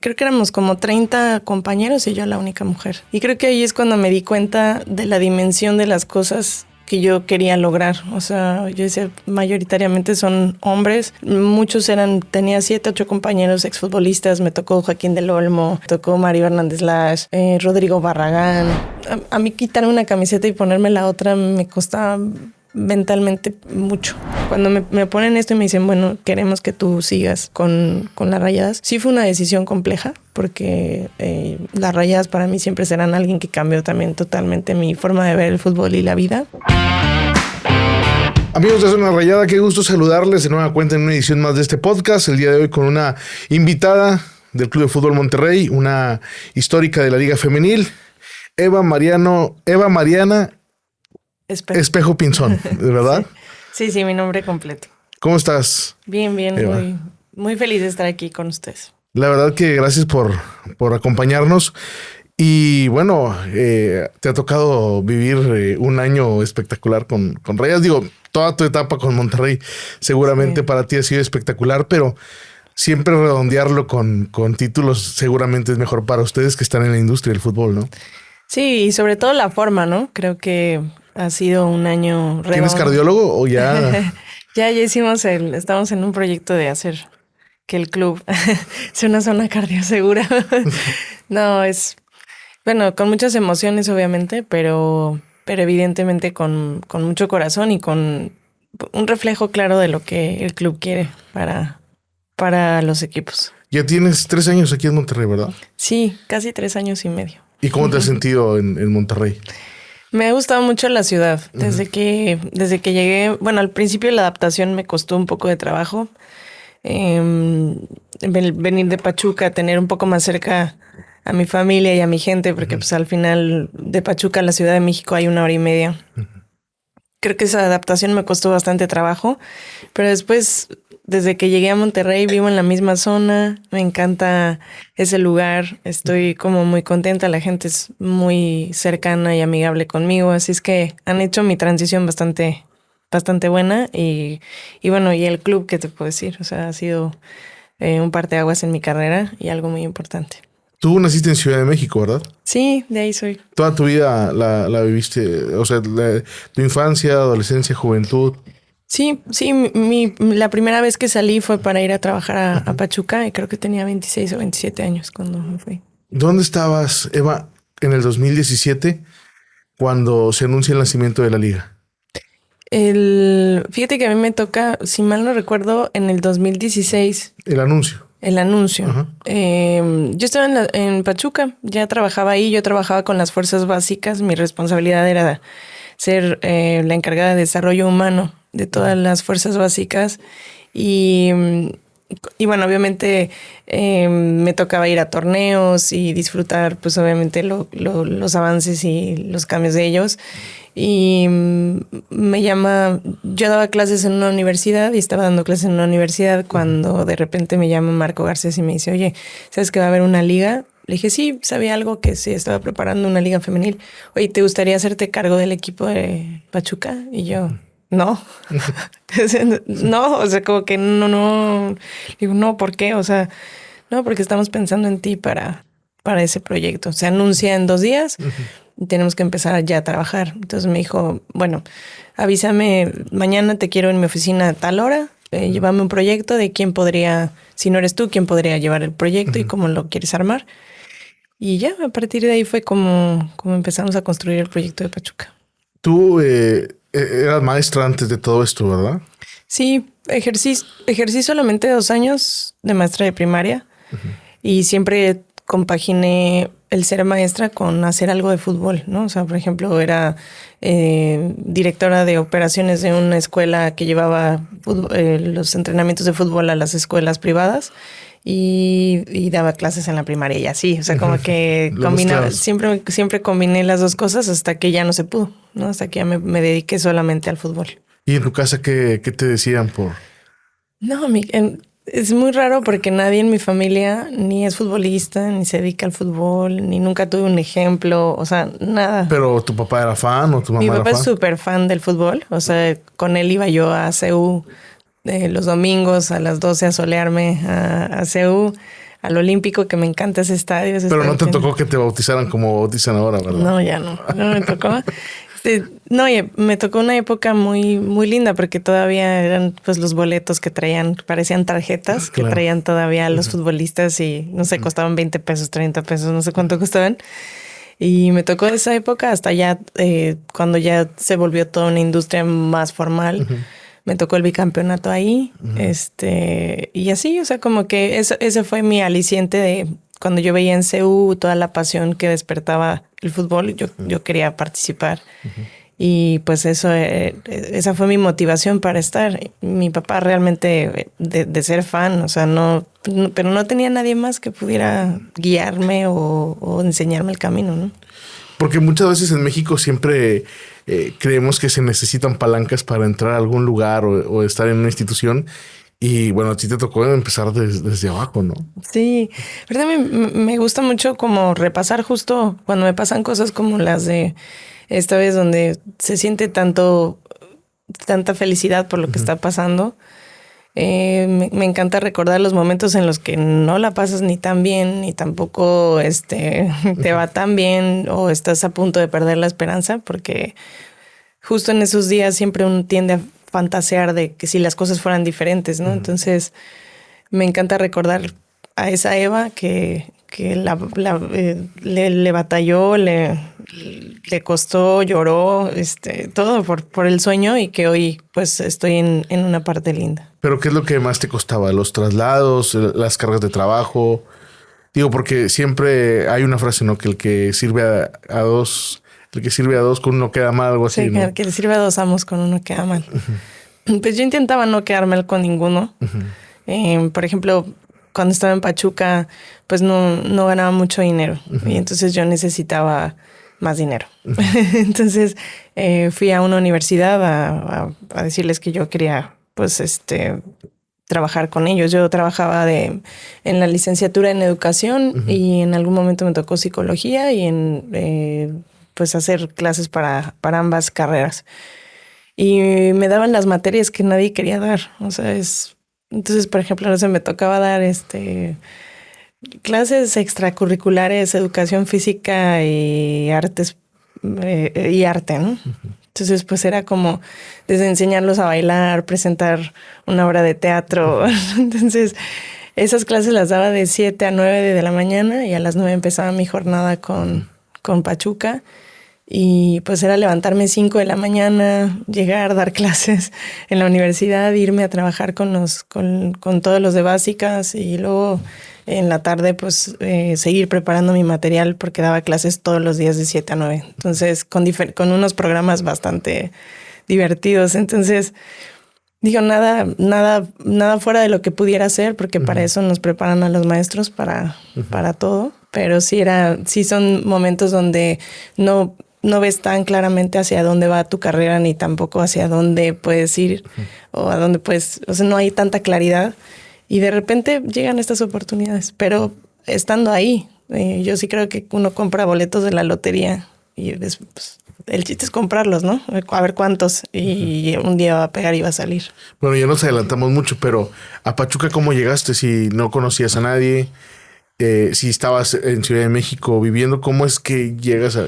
Creo que éramos como 30 compañeros y yo la única mujer. Y creo que ahí es cuando me di cuenta de la dimensión de las cosas que yo quería lograr. O sea, yo decía, mayoritariamente son hombres. Muchos tenía 7, 8 compañeros exfutbolistas. Me tocó Joaquín del Olmo, me tocó Mario Hernández Lash, Rodrigo Barragán. A mí quitarme una camiseta y ponerme la otra me costaba mentalmente mucho. Cuando me ponen esto y me dicen, bueno, queremos que tú sigas con las Rayadas, sí fue una decisión compleja porque las Rayadas para mí siempre serán alguien que cambió también totalmente mi forma de ver el fútbol y la vida. Amigos de Zona Rayada, qué gusto saludarles de nueva cuenta en una edición más de este podcast. El día de hoy con una invitada del Club de Fútbol Monterrey, una histórica de la Liga Femenil, Eva Mariana Espejo Pinzón, ¿verdad? Sí, mi nombre completo. ¿Cómo estás? Bien, Eva. Muy feliz de estar aquí con ustedes. La verdad que gracias por acompañarnos. Y bueno, te ha tocado vivir un año espectacular con Rayas. Digo, toda tu etapa con Monterrey seguramente para ti ha sido espectacular, pero siempre redondearlo con títulos seguramente es mejor para ustedes que están en la industria del fútbol, ¿no? Sí, y sobre todo la forma, ¿no? Creo que ha sido un año redondo. ¿Tienes cardiólogo o ya? ya hicimos estamos en un proyecto de hacer que el club sea una zona cardiosegura. No, bueno, con muchas emociones obviamente, pero evidentemente con mucho corazón y con un reflejo claro de lo que el club quiere para los equipos. Ya tienes 3 años aquí en Monterrey, ¿verdad? Sí, casi 3 años y medio. ¿Y cómo te has sentido en Monterrey? Me ha gustado mucho la ciudad. Desde que llegué, bueno, al principio la adaptación me costó un poco de trabajo. Venir de Pachuca, tener un poco más cerca a mi familia y a mi gente, porque pues al final de Pachuca a la Ciudad de México hay 1 hora y media. Creo que esa adaptación me costó bastante trabajo, pero después, desde que llegué a Monterrey, vivo en la misma zona, me encanta ese lugar, estoy como muy contenta, la gente es muy cercana y amigable conmigo, así es que han hecho mi transición bastante buena y bueno, y el club, ¿qué te puedo decir? O sea, ha sido un parteaguas en mi carrera y algo muy importante. Tú naciste en Ciudad de México, ¿verdad? Sí, de ahí soy. Toda tu vida la viviste, o sea, tu infancia, adolescencia, juventud. Sí, la primera vez que salí fue para ir a trabajar a Pachuca y creo que tenía 26 o 27 años cuando me fui. ¿Dónde estabas, Eva, en el 2017 cuando se anuncia el nacimiento de la liga? Fíjate que a mí me toca, si mal no recuerdo, en el 2016. El anuncio. Yo estaba en Pachuca, ya trabajaba ahí, yo trabajaba con las fuerzas básicas, mi responsabilidad era ser la encargada de desarrollo humano de todas las fuerzas básicas y bueno, obviamente me tocaba ir a torneos y disfrutar pues obviamente los avances y los cambios de ellos. Y yo daba clases en una universidad y estaba dando clases en una universidad cuando de repente me llama Marco Garcés y me dice, oye, ¿sabes que va a haber una liga? Le dije, sí, sabía algo que se estaba preparando una liga femenil. Oye, ¿te gustaría hacerte cargo del equipo de Pachuca? Y yo, no. No, o sea, como que no. Digo, no, ¿por qué? O sea, no, porque estamos pensando en ti para ese proyecto. Se anuncia en 2 días. Tenemos que empezar ya a trabajar. Entonces me dijo, bueno, avísame, mañana te quiero en mi oficina a tal hora, llévame un proyecto de quién podría, si no eres tú, quién podría llevar el proyecto y cómo lo quieres armar. Y ya, a partir de ahí fue como empezamos a construir el proyecto de Pachuca. Tú eras maestra antes de todo esto, ¿verdad? Sí, ejercí solamente 2 años de maestra de primaria y siempre compaginé el ser maestra con hacer algo de fútbol, ¿no? O sea, por ejemplo, era directora de operaciones de una escuela que llevaba los entrenamientos de fútbol a las escuelas privadas y daba clases en la primaria y así. O sea, como que combinaba, siempre combiné las 2 cosas hasta que ya no se pudo, ¿no? Hasta que ya me dediqué solamente al fútbol. ¿Y en tu casa qué te decían por...? No, es muy raro porque nadie en mi familia ni es futbolista, ni se dedica al fútbol, ni nunca tuve un ejemplo, o sea, nada. ¿Pero tu papá era fan o tu mamá era fan? Mi papá es súper fan del fútbol, o sea, con él iba yo a CU los domingos a las 12 a solearme a CU. al Olímpico, que me encanta ese estadio. Pero no te tocó que te bautizaran como bautizan ahora, ¿verdad? No, ya no me tocó. No, me tocó una época muy, muy linda porque todavía eran pues los boletos que traían, parecían tarjetas, que traían todavía los futbolistas y no sé, costaban 20 pesos, 30 pesos, no sé cuánto costaban. Y me tocó esa época hasta ya cuando ya se volvió toda una industria más formal. Me tocó el bicampeonato ahí. Y así, o sea, como que ese fue mi aliciente de cuando yo veía en CU toda la pasión que despertaba el fútbol, yo quería participar. Y pues esa fue mi motivación para estar. Mi papá realmente de ser fan, o sea, pero no tenía nadie más que pudiera guiarme o enseñarme el camino, ¿no? Porque muchas veces en México siempre creemos que se necesitan palancas para entrar a algún lugar o estar en una institución. Y bueno, a ti te tocó empezar desde abajo, ¿no? Sí, verdad me gusta mucho como repasar justo cuando me pasan cosas como las de esta vez donde se siente tanta felicidad por lo que está pasando. Me encanta recordar los momentos en los que no la pasas ni tan bien, ni tampoco te va tan bien o estás a punto de perder la esperanza, porque justo en esos días siempre uno tiende a fantasear de que si las cosas fueran diferentes, ¿no? Entonces me encanta recordar a esa Eva que le batalló, le costó, lloró, todo por el sueño y que hoy pues estoy en una parte linda. ¿Pero qué es lo que más te costaba? ¿Los traslados, las cargas de trabajo? Digo, porque siempre hay una frase, ¿no? Que el que sirve a dos... El que sirve a dos con uno queda mal, algo así, sí, ¿no? El que le sirve a dos amos con uno queda mal. Pues yo intentaba no quedar mal con ninguno. Por ejemplo, cuando estaba en Pachuca, pues no ganaba mucho dinero. Y entonces yo necesitaba más dinero. Entonces fui a una universidad a decirles que yo quería, pues, trabajar con ellos. Yo trabajaba en la licenciatura en educación y en algún momento me tocó psicología y pues hacer clases para ambas carreras. Y me daban las materias que nadie quería dar. O sea, entonces, por ejemplo, no sé, me tocaba dar clases extracurriculares, educación física y artes y arte, ¿no? Entonces, pues era como desde enseñarlos a bailar, presentar una obra de teatro. Entonces, esas clases las daba de 7 a 9 de la mañana y a las 9 empezaba mi jornada con Pachuca. Y pues era levantarme 5 de la mañana, llegar, dar clases en la universidad, irme a trabajar con todos los de básicas y luego en la tarde pues seguir preparando mi material porque daba clases todos los días de 7 a 9. Entonces con unos programas bastante divertidos. Entonces digo, nada fuera de lo que pudiera hacer porque para eso nos preparan a los maestros para todo. Pero sí son momentos donde no ves tan claramente hacia dónde va tu carrera ni tampoco hacia dónde puedes ir o a dónde puedes, o sea, no hay tanta claridad y de repente llegan estas oportunidades, pero estando ahí, yo sí creo que uno compra boletos de la lotería y pues, el chiste es comprarlos, ¿no? A ver cuántos y un día va a pegar y va a salir. Bueno, ya nos adelantamos mucho, pero a Pachuca, ¿cómo llegaste? Si no conocías a nadie, si estabas en Ciudad de México viviendo, ¿cómo es que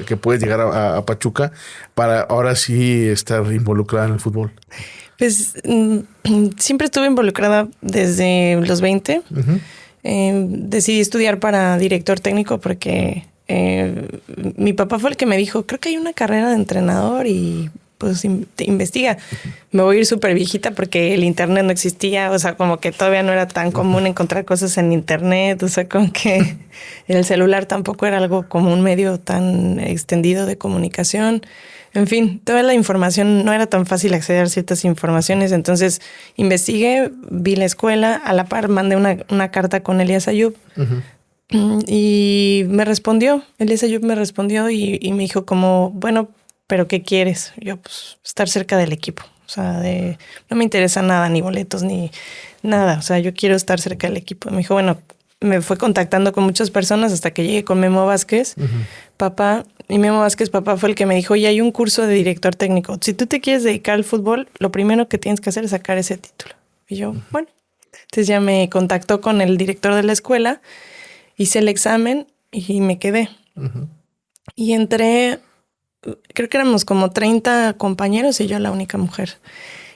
que puedes llegar a Pachuca para ahora sí estar involucrada en el fútbol? Pues siempre estuve involucrada desde los 20. Decidí estudiar para director técnico porque mi papá fue el que me dijo, creo que hay una carrera de entrenador y pues investiga. Me voy a ir súper viejita porque el internet no existía, o sea, como que todavía no era tan común encontrar cosas en internet, o sea, como que el celular tampoco era algo como un medio tan extendido de comunicación. En fin, toda la información, no era tan fácil acceder a ciertas informaciones, entonces investigué, vi la escuela, a la par mandé una carta con Elías Ayub. Y me respondió, Elías Ayub me respondió y me dijo como, bueno, ¿pero qué quieres? Yo, pues, estar cerca del equipo. O sea, no me interesa nada, ni boletos, ni nada. O sea, yo quiero estar cerca del equipo. Me dijo, bueno, me fue contactando con muchas personas hasta que llegué con Memo Vázquez, papá. Y Memo Vázquez, papá, fue el que me dijo, oye, hay un curso de director técnico. Si tú te quieres dedicar al fútbol, lo primero que tienes que hacer es sacar ese título. Y yo, bueno. Entonces ya me contactó con el director de la escuela, hice el examen y me quedé. Y entré, creo que éramos como 30 compañeros y yo la única mujer.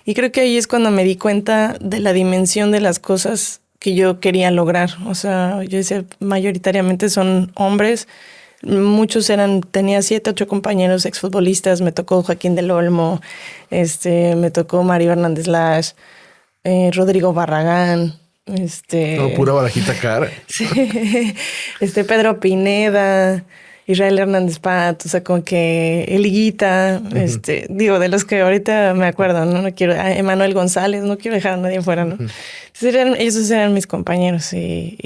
Y creo que ahí es cuando me di cuenta de la dimensión de las cosas que yo quería lograr. O sea, yo decía, mayoritariamente son hombres. Muchos tenía 7, 8 compañeros exfutbolistas. Me tocó Joaquín del Olmo, me tocó Mario Hernández Lash, Rodrigo Barragán, No, pura barajita cara. sí, Pedro Pineda, Israel Hernández Pat, o sea, como que el Higuita, digo, de los que ahorita me acuerdo, ¿no? No quiero, Emanuel González, no quiero dejar a nadie fuera, ¿no? Entonces esos eran mis compañeros y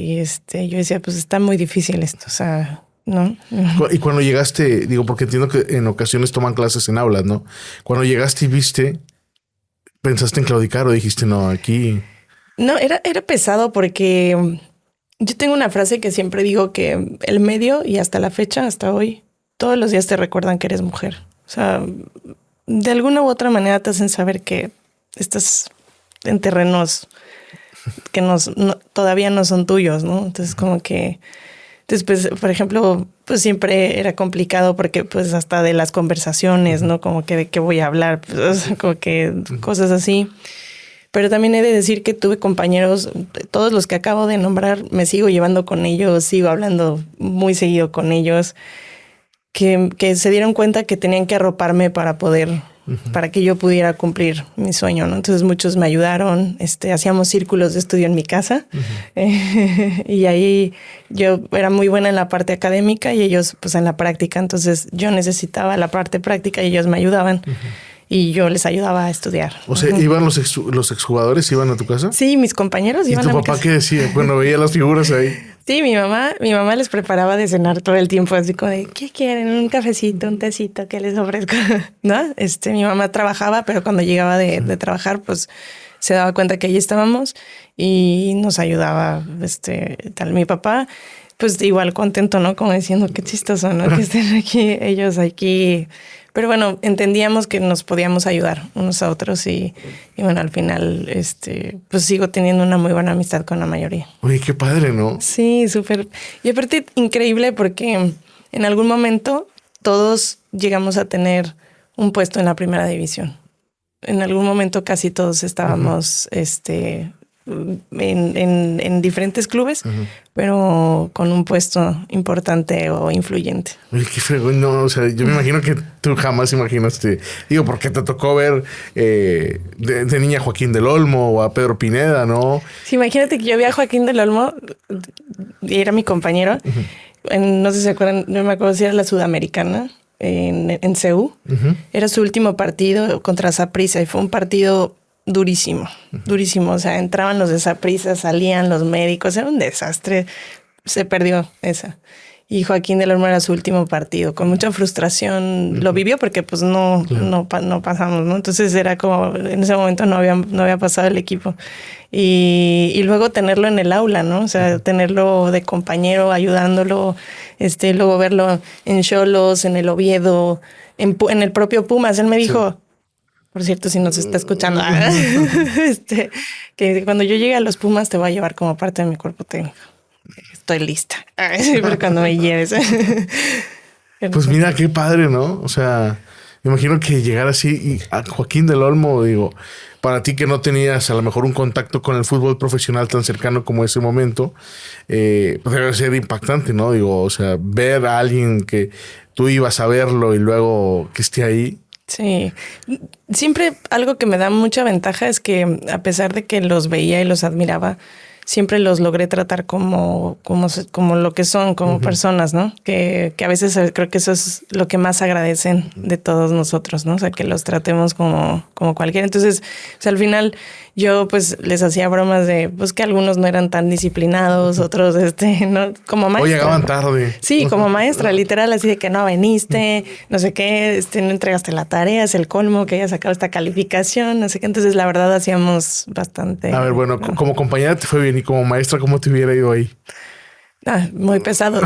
yo decía, pues está muy difícil esto, o sea, ¿no? Y cuando llegaste, digo, porque entiendo que en ocasiones toman clases en aulas, ¿no? Cuando llegaste y viste, ¿pensaste en claudicar o dijiste, no, aquí? No, era pesado porque yo tengo una frase que siempre digo que el medio y hasta la fecha, hasta hoy, todos los días te recuerdan que eres mujer. O sea, de alguna u otra manera te hacen saber que estás en terrenos que todavía no son tuyos, ¿no? Entonces como que después, por ejemplo, pues siempre era complicado porque pues hasta de las conversaciones, ¿no? Como que de qué voy a hablar, pues, como que cosas así. Pero también he de decir que tuve compañeros, todos los que acabo de nombrar, me sigo llevando con ellos, sigo hablando muy seguido con ellos, que se dieron cuenta que tenían que arroparme para que yo pudiera cumplir mi sueño, ¿no? Entonces muchos me ayudaron, hacíamos círculos de estudio en mi casa y ahí yo era muy buena en la parte académica y ellos pues en la práctica, entonces yo necesitaba la parte práctica y ellos me ayudaban. Y yo les ayudaba a estudiar. O sea, ¿iban los exjugadores, iban a tu casa? Sí, mis compañeros iban a mi casa. ¿Y tu papá qué decía cuando veía las figuras ahí? Sí, mi mamá les preparaba de cenar todo el tiempo, así como de, ¿qué quieren? Un cafecito, un tecito, ¿qué les ofrezco? ¿No? Mi mamá trabajaba, pero cuando llegaba de trabajar, pues se daba cuenta que allí estábamos y nos ayudaba, tal. Mi papá, pues igual contento, ¿no? Como diciendo, qué chistoso, ¿no? Que estén aquí, ellos aquí. Pero bueno, entendíamos que nos podíamos ayudar unos a otros y bueno, al final, pues sigo teniendo una muy buena amistad con la mayoría. Oye, qué padre, ¿no? Sí, súper. Y aparte, increíble porque en algún momento todos llegamos a tener un puesto en la primera división. En algún momento casi todos estábamos, en diferentes clubes, pero con un puesto importante o influyente. Oye, qué fregón, no, o sea, yo me imagino que tú jamás imaginaste, digo, porque te tocó ver de niña a Joaquín del Olmo o a Pedro Pineda, ¿no? Sí, imagínate que yo vi a Joaquín del Olmo y era mi compañero. No sé si se acuerdan, no me acuerdo si era la Sudamericana en CEU. Era su último partido contra Saprissa y fue un partido durísimo, durísimo. O sea, entraban los de Saprissa, salían los médicos, era un desastre. Se perdió esa. Y Joaquín del Olmo era su último partido. Con mucha frustración lo vivió porque pues no pasamos, ¿no? Entonces era como, en ese momento no había pasado el equipo. Y luego tenerlo en el aula, ¿no? O sea, tenerlo de compañero, ayudándolo, luego verlo en Xolos, en el Oviedo, en el propio Pumas. Él me dijo... Por cierto, si nos está escuchando, que cuando yo llegue a los Pumas te voy a llevar como parte de mi cuerpo técnico. Estoy lista. Pero cuando me lleves. Pues mira, qué padre, ¿no? O sea, me imagino que llegar así y a Joaquín del Olmo, digo, para ti que no tenías a lo mejor un contacto con el fútbol profesional tan cercano como ese momento, pues debe ser impactante, ¿no? Digo, o sea, ver a alguien que tú ibas a verlo y luego que esté ahí. Sí, siempre algo que me da mucha ventaja es que a pesar de que los veía y los admiraba, siempre los logré tratar como lo que son, como personas, ¿no? Que a veces creo que eso es lo que más agradecen de todos nosotros, ¿no? O sea, que los tratemos como cualquiera. Entonces, o sea, al final yo pues les hacía bromas de pues que algunos no eran tan disciplinados, otros no, como maestra. O llegaban tarde. Sí, como maestra, literal, así de que no viniste, no sé qué, no entregaste la tarea, es el colmo que hayas sacado esta calificación, no sé qué. Entonces, la verdad, hacíamos bastante. A ver, bueno, como compañera te fue bien y como maestra, ¿cómo te hubiera ido ahí? Muy pesado.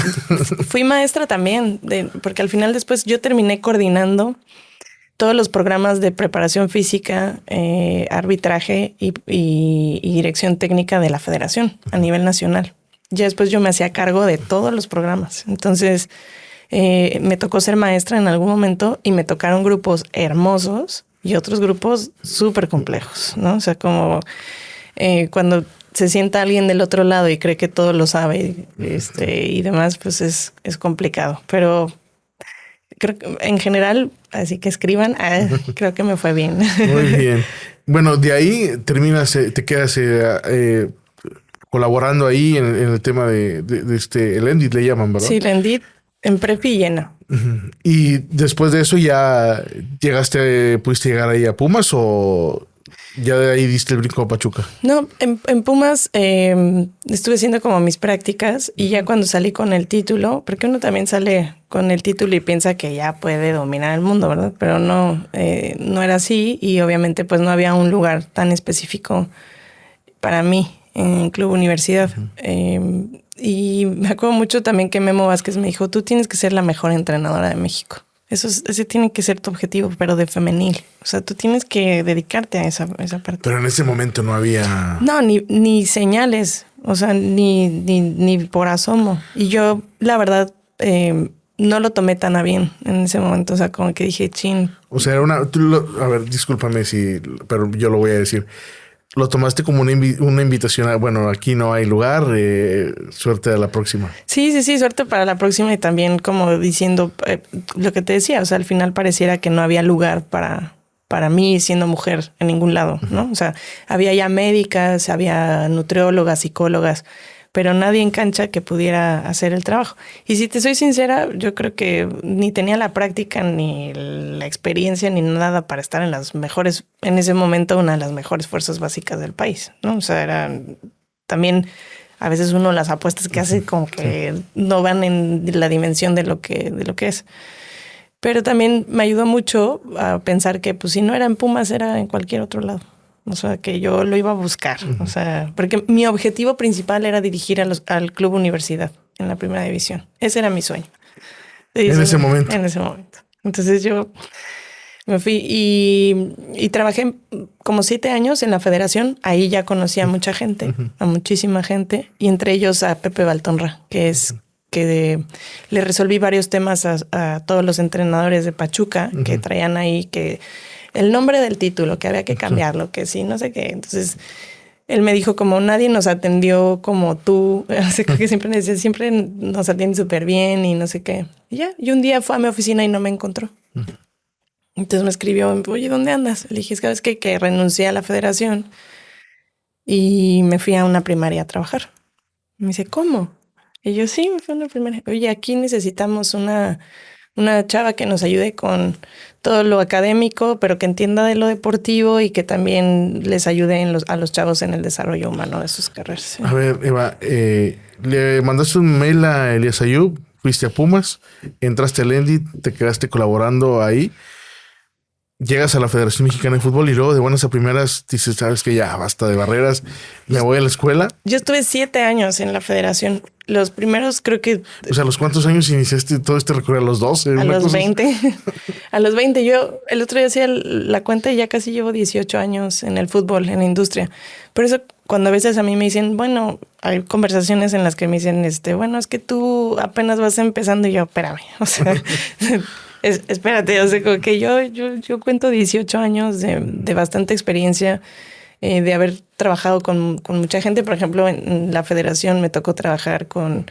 Fui maestra también, porque al final después yo terminé coordinando todos los programas de preparación física, arbitraje y dirección técnica de la federación a nivel nacional. Ya después yo me hacía cargo de todos los programas. Entonces me tocó ser maestra en algún momento y me tocaron grupos hermosos y otros grupos súper complejos, ¿no? O sea, como cuando se sienta alguien del otro lado y cree que todo lo sabe y demás, pues es complicado. Pero creo que en general, así que escriban, creo que me fue bien. Muy bien. Bueno, de ahí terminas, te quedas colaborando ahí en el tema de el Endit, le llaman, ¿verdad? Sí, el Endit en prepi y llena. Y después de eso ya pudiste llegar ahí a Pumas o ya de ahí diste el brinco a Pachuca. No, en Pumas estuve haciendo como mis prácticas y ya cuando salí con el título, porque uno también sale con el título y piensa que ya puede dominar el mundo, ¿verdad? Pero no era así y obviamente pues no había un lugar tan específico para mí en Club Universidad. Y me acuerdo mucho también que Memo Vázquez me dijo, tú tienes que ser la mejor entrenadora de México. Ese tiene que ser tu objetivo, pero de femenil. O sea, tú tienes que dedicarte a esa parte. Pero en ese momento no había... No, ni señales. O sea, ni por asomo. Y yo, la verdad, no lo tomé tan a bien en ese momento. O sea, como que dije, chin. O sea, era a ver, discúlpame pero yo lo voy a decir. Lo tomaste como una invitación a, bueno, aquí no hay lugar, suerte a la próxima. Sí, suerte para la próxima y también como diciendo lo que te decía, o sea, al final pareciera que no había lugar para mí siendo mujer en ningún lado, ¿no? O sea, había ya médicas, había nutriólogas, psicólogas, pero nadie en cancha que pudiera hacer el trabajo. Y si te soy sincera, yo creo que ni tenía la práctica, ni la experiencia, ni nada para estar en las mejores, en ese momento, una de las mejores fuerzas básicas del país, ¿no? O sea, eran también a veces uno las apuestas que hace como que no van en la dimensión de lo que es. Pero también me ayudó mucho a pensar que pues si no era en Pumas, era en cualquier otro lado. O sea, que yo lo iba a buscar. O sea, porque mi objetivo principal era dirigir al Club Universidad en la primera división. Ese era mi sueño. En ese momento. En ese momento. Entonces yo me fui y trabajé como 7 años en la federación. Ahí ya conocí a mucha gente, a muchísima gente. Y entre ellos a Pepe Baltonra, que le resolví varios temas a todos los entrenadores de Pachuca que traían ahí que... el nombre del título, que había que cambiarlo, que sí, no sé qué. Entonces, él me dijo como nadie nos atendió como tú. Así que siempre me decía, siempre nos atienden súper bien y no sé qué. Y ya, y un día fue a mi oficina y no me encontró. Entonces me escribió, oye, ¿dónde andas? Le dije, ¿sabes qué? Que renuncié a la federación y me fui a una primaria a trabajar. Me dice, ¿cómo? Y yo, sí, me fui a una primaria. Oye, aquí necesitamos una chava que nos ayude con todo lo académico, pero que entienda de lo deportivo y que también les ayude a los chavos en el desarrollo humano de sus carreras. A ver, Eva, le mandaste un mail a Elías Ayub, fuiste a Pumas, entraste al Endit, te quedaste colaborando ahí, llegas a la Federación Mexicana de Fútbol y luego de buenas a primeras dices, sabes que ya basta de barreras, me voy a la escuela. Yo estuve 7 años en la federación. Los primeros creo que... O sea, ¿a los cuántos años iniciaste todo este recorrido? ¿A los 12? A los 20. A los 20. Yo el otro día hacía la cuenta y ya casi llevo 18 años en el fútbol, en la industria. Por eso cuando a veces a mí me dicen, bueno, hay conversaciones en las que me dicen, bueno, es que tú apenas vas empezando y yo, espérame. O sea... espérate, o sea, como que yo cuento 18 años de bastante experiencia, de haber trabajado con mucha gente. Por ejemplo, en la federación me tocó trabajar con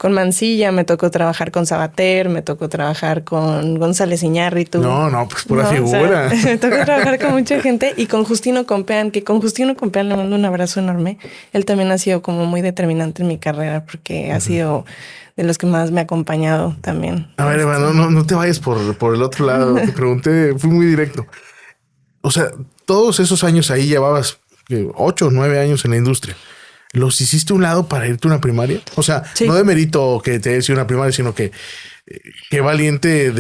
Mancilla, me tocó trabajar con Sabater, me tocó trabajar con González Iñárritu. No, pues pura figura. O sea, me tocó trabajar con mucha gente y con Justino Compeán, que con Justino Compeán le mando un abrazo enorme. Él también ha sido como muy determinante en mi carrera porque ha sido de los que más me ha acompañado también. A ver, Eva, no te vayas por el otro lado. Te pregunté, fui muy directo. O sea, todos esos años ahí llevabas 8 o 9 años en la industria. ¿Los hiciste a un lado para irte a una primaria? O sea, sí. No de mérito que te hayas ido a una primaria, sino que qué valiente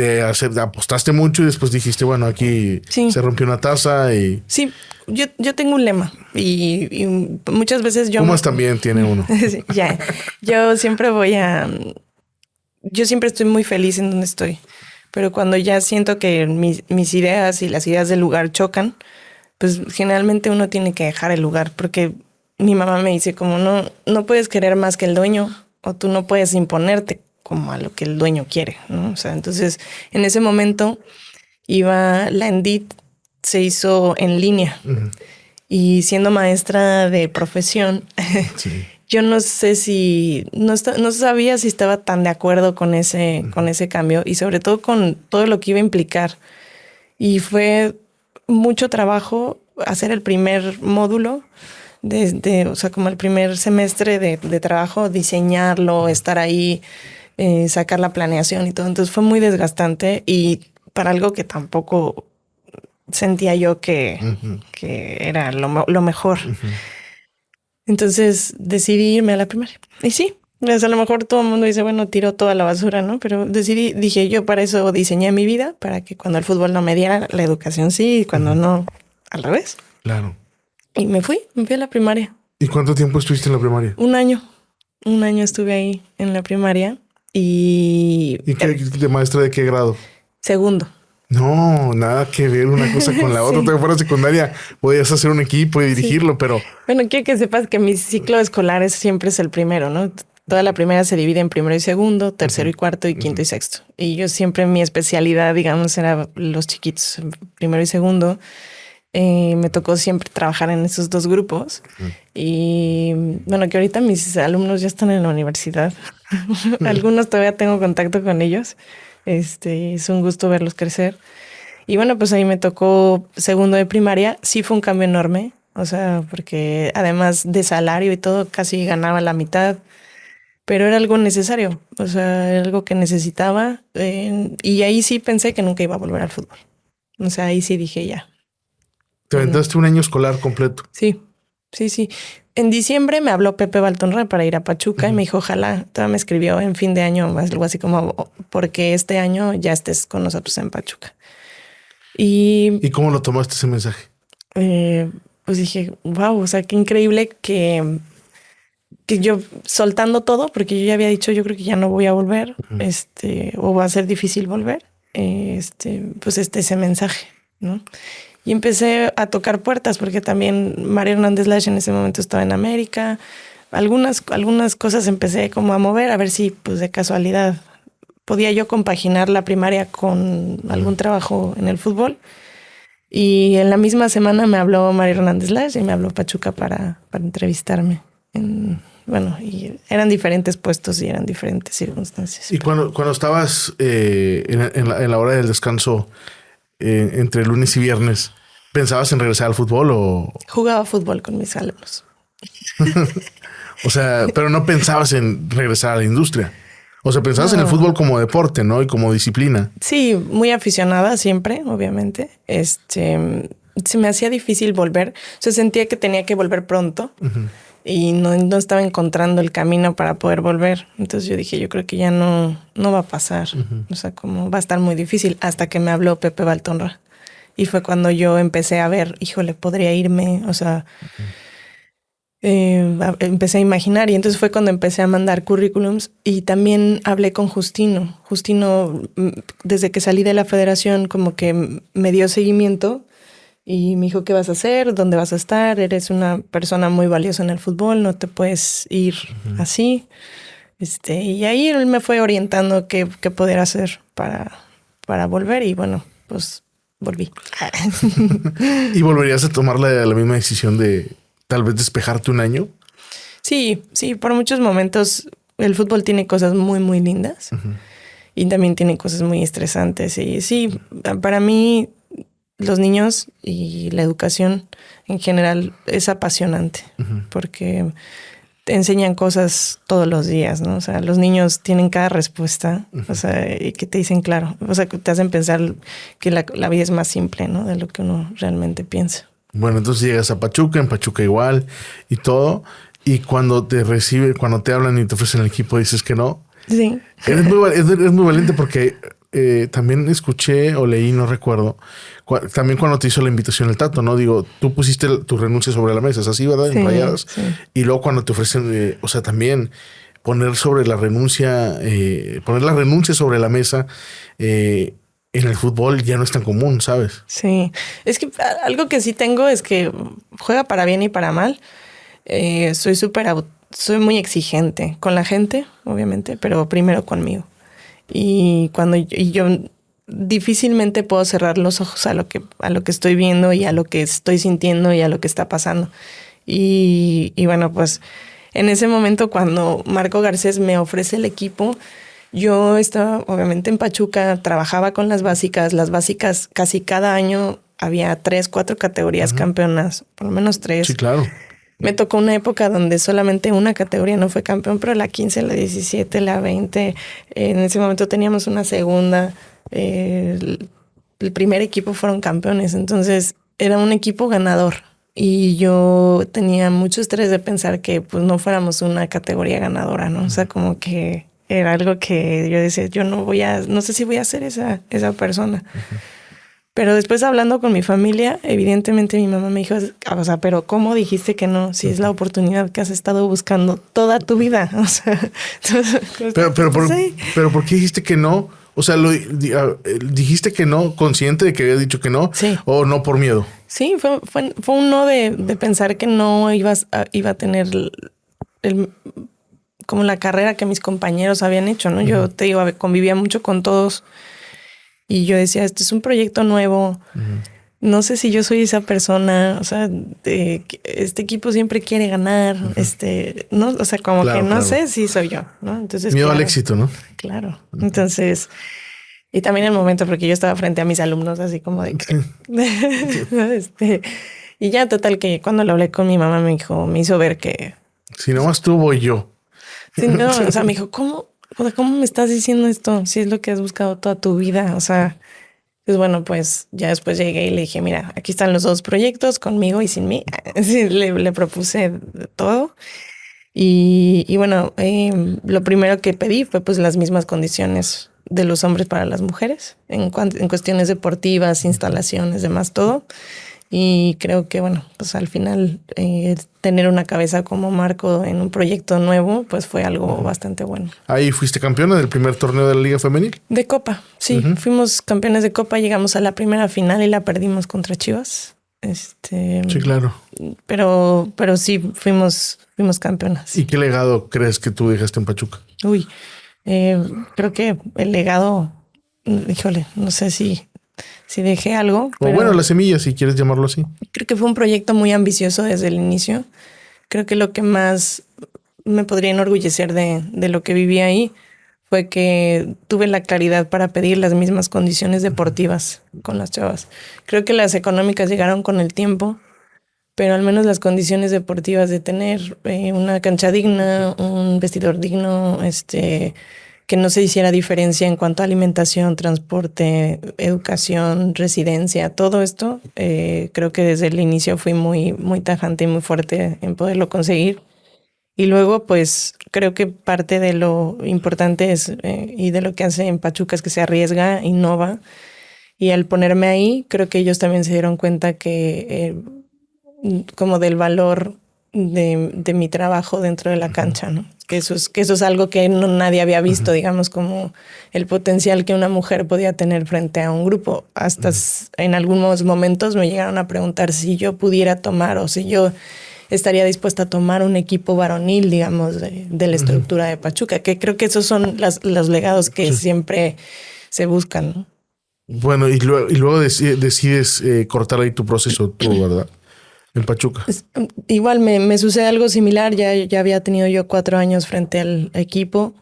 apostaste mucho y después dijiste, bueno, aquí se rompió una taza y... Sí, yo tengo un lema y muchas veces yo... Pumas también tiene uno. Sí, yo siempre yo siempre estoy muy feliz en donde estoy. Pero cuando ya siento que mis ideas y las ideas del lugar chocan, pues generalmente uno tiene que dejar el lugar, porque mi mamá me dice como no puedes querer más que el dueño, o tú no puedes imponerte como a lo que el dueño quiere, ¿no? O sea, entonces en ese momento la Endit se hizo en línea. Uh-huh. Y siendo maestra de profesión, sí. Yo no sé si, no sabía si estaba tan de acuerdo con ese cambio, y sobre todo con todo lo que iba a implicar. Y fue mucho trabajo hacer el primer módulo, o sea, como el primer semestre de trabajo, diseñarlo, estar ahí, sacar la planeación y todo. Entonces fue muy desgastante, y para algo que tampoco sentía yo que era lo mejor. Uh-huh. Entonces decidí irme a la primaria. Y sí, pues a lo mejor todo el mundo dice, bueno, tiro toda la basura, ¿no? Pero dije, yo para eso diseñé mi vida, para que cuando el fútbol no me diera, la educación sí, y cuando no, al revés. Claro. Y me fui a la primaria. ¿Y cuánto tiempo estuviste en la primaria? Un año estuve ahí en la primaria. ¿Y de maestra de qué grado? Segundo. No, nada que ver una cosa con la otra. También fuera secundaria podías hacer un equipo y dirigirlo, pero... Bueno, quiero que sepas que mi ciclo escolar siempre es el primero, ¿no? Toda la primera se divide en primero y segundo, tercero y cuarto, y quinto y sexto. Y yo siempre, mi especialidad, digamos, era los chiquitos, primero y segundo. Me tocó siempre trabajar en esos dos grupos. Y bueno, que ahorita mis alumnos ya están en la universidad. Algunos todavía tengo contacto con ellos. Es un gusto verlos crecer. Y bueno, pues ahí me tocó segundo de primaria. Sí fue un cambio enorme. O sea, porque además de salario y todo, casi ganaba la mitad. Pero era algo necesario. O sea, era algo que necesitaba. Y ahí sí pensé que nunca iba a volver al fútbol. O sea, ahí sí dije ya. ¿Te aventaste un año escolar completo? Sí. En diciembre me habló Pepe Baltonra para ir a Pachuca. Uh-huh. Y me dijo, ojalá, todavía me escribió en fin de año, algo así como, porque este año ya estés con nosotros en Pachuca. ¿Y cómo lo tomaste ese mensaje? Pues dije, wow, o sea, qué increíble que yo soltando todo, porque yo ya había dicho, yo creo que ya no voy a volver, uh-huh. O va a ser difícil volver, pues ese mensaje, ¿no? Y empecé a tocar puertas, porque también María Hernández Lash en ese momento estaba en América. Algunas cosas empecé como a mover, a ver si pues de casualidad podía yo compaginar la primaria con algún trabajo en el fútbol. Y en la misma semana me habló María Hernández Lash y me habló Pachuca para entrevistarme. Y eran diferentes puestos y eran diferentes circunstancias. Y cuando estabas en la hora del descanso, entre lunes y viernes, ¿pensabas en regresar al fútbol o...? Jugaba fútbol con mis alumnos. O sea, pero no pensabas en regresar a la industria. O sea, pensabas en el fútbol como deporte, ¿no? Y como disciplina. Sí, muy aficionada siempre, obviamente. Se me hacía difícil volver. O sea, sentía que tenía que volver pronto. Uh-huh. Y no estaba encontrando el camino para poder volver. Entonces yo dije, yo creo que ya no va a pasar. Uh-huh. O sea, como va a estar muy difícil, hasta que me habló Pepe Baltonra. Y fue cuando yo empecé a ver, híjole, podría irme. O sea, empecé a imaginar. Y entonces fue cuando empecé a mandar currículums. Y también hablé con Justino. Justino, desde que salí de la federación, como que me dio seguimiento. Y me dijo, ¿qué vas a hacer? ¿Dónde vas a estar? Eres una persona muy valiosa en el fútbol, no te puedes ir uh-huh. así. Y ahí él me fue orientando qué poder hacer para volver. Y bueno, pues volví. ¿Y volverías a tomar la misma decisión de tal vez despejarte un año? Sí, por muchos momentos el fútbol tiene cosas muy, muy lindas. Uh-huh. Y también tiene cosas muy estresantes. Y sí, para mí... los niños y la educación en general es apasionante, uh-huh. porque te enseñan cosas todos los días, ¿no? O sea, los niños tienen cada respuesta, uh-huh. o sea, y que te dicen claro, o sea, que te hacen pensar que la vida es más simple, ¿no? De lo que uno realmente piensa. Bueno, entonces llegas a Pachuca, en Pachuca igual y todo, y cuando te hablan y te ofrecen el equipo, dices que no. Sí. Eres muy valiente porque también escuché o leí, no recuerdo, también cuando te hizo la invitación el Tato, ¿no? Digo, tú pusiste tu renuncia sobre la mesa, es así, ¿verdad? Sí, en Rayadas. Sí. Y luego cuando te ofrecen, o sea, también poner la renuncia sobre la mesa, en el fútbol ya no es tan común, ¿sabes? Sí, es que algo que sí tengo es que juega para bien y para mal. Soy muy exigente con la gente, obviamente, pero primero conmigo. Y yo difícilmente puedo cerrar los ojos a lo que estoy viendo y a lo que estoy sintiendo y a lo que está pasando. Y bueno, pues en ese momento cuando Marco Garcés me ofrece el equipo, yo estaba obviamente en Pachuca, trabajaba con las básicas casi cada año había 3, 4 categorías campeonas, por lo menos 3. Sí, claro. Me tocó una época donde solamente una categoría no fue campeón, pero la 15, la 17, la 20, en ese momento teníamos una segunda. El primer equipo fueron campeones, entonces era un equipo ganador. Y yo tenía mucho estrés de pensar que pues no fuéramos una categoría ganadora, ¿no? O sea, como que era algo que yo decía, no sé si voy a ser esa persona. Pero después hablando con mi familia, evidentemente mi mamá me dijo, o sea, pero ¿cómo dijiste que no? Si es la oportunidad que has estado buscando toda tu vida. O sea, pero ¿por qué dijiste que no? O sea, dijiste que no, consciente de que había dicho que no, sí. O no por miedo. Sí, fue un no de pensar que no iba a tener como la carrera que mis compañeros habían hecho, ¿no? Yo te digo, convivía mucho con todos. Y yo decía, este es un proyecto nuevo. No sé si yo soy esa persona. O sea, este equipo siempre quiere ganar. No, o sea, como que no sé si soy yo, ¿no? Entonces, miedo al éxito, ¿no? Claro. Entonces, y también el momento, porque yo estaba frente a mis alumnos, así como de que y ya total que cuando lo hablé con mi mamá me hizo ver que si nomás tú voy yo. Sí, no, o sea, me dijo, ¿cómo me estás diciendo esto? Si es lo que has buscado toda tu vida. O sea, pues bueno, pues ya después llegué y le dije, mira, aquí están los 2 proyectos, conmigo y sin mí. Sí, le propuse todo. Y bueno, lo primero que pedí fue pues las mismas condiciones de los hombres para las mujeres en cuestiones deportivas, instalaciones, demás, todo. Y creo que, bueno, pues al final tener una cabeza como Marco en un proyecto nuevo, pues fue algo bastante bueno. Ahí fuiste campeona del primer torneo de la Liga Femenil. De Copa, sí. Fuimos campeones de Copa, llegamos a la primera final y la perdimos contra Chivas. Sí, claro. Pero sí, fuimos campeonas. ¿Y qué legado crees que tú dejaste en Pachuca? Uy, creo que el legado, híjole, no sé si dejé algo. O bueno, la semilla, si quieres llamarlo así. Creo que fue un proyecto muy ambicioso desde el inicio. Creo que lo que más me podría enorgullecer de lo que viví ahí fue que tuve la claridad para pedir las mismas condiciones deportivas con las chavas. Creo que las económicas llegaron con el tiempo, pero al menos las condiciones deportivas de tener una cancha digna, un vestidor digno, que no se hiciera diferencia en cuanto a alimentación, transporte, educación, residencia, todo esto, creo que desde el inicio fui muy, muy tajante y muy fuerte en poderlo conseguir. Y luego, pues, creo que parte de lo importante es, y de lo que hace en Pachuca es que se arriesga, innova. Y al ponerme ahí, creo que ellos también se dieron cuenta que, como del valor de mi trabajo dentro de la cancha, ¿no? Que eso es algo que nadie había visto, digamos, como el potencial que una mujer podía tener frente a un grupo. Hasta en algunos momentos me llegaron a preguntar si yo pudiera tomar o si yo estaría dispuesta a tomar un equipo varonil, digamos, de la estructura de Pachuca, que creo que esos son los legados que siempre se buscan, ¿no? Bueno, y luego decides cortar ahí tu proceso, tú, ¿verdad? En Pachuca. Igual me sucede algo similar. Ya había tenido yo 4 años frente al equipo.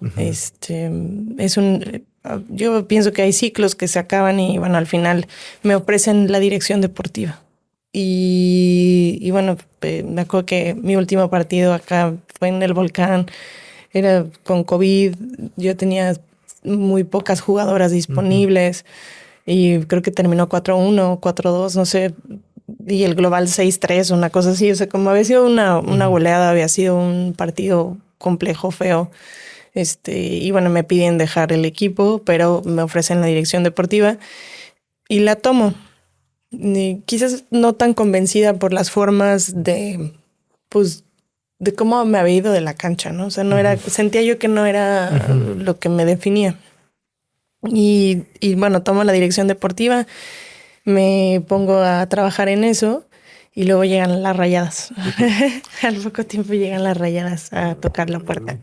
Yo pienso que hay ciclos que se acaban y bueno, al final me ofrecen la dirección deportiva. Y bueno, me acuerdo que mi último partido acá fue en el Volcán. Era con COVID. Yo tenía muy pocas jugadoras disponibles y creo que terminó 4-1, 4-2, no sé. Y el global 6-3, una cosa así. O sea, como había sido una goleada, había sido un partido complejo, feo. Y bueno, me piden dejar el equipo, pero me ofrecen la dirección deportiva y la tomo. Y quizás no tan convencida por las formas de cómo me había ido de la cancha, ¿no? O sea, sentía yo que no era lo que me definía. Y bueno, tomo la dirección deportiva, me pongo a trabajar en eso y luego llegan las Rayadas. Al poco tiempo llegan las Rayadas a tocar la puerta.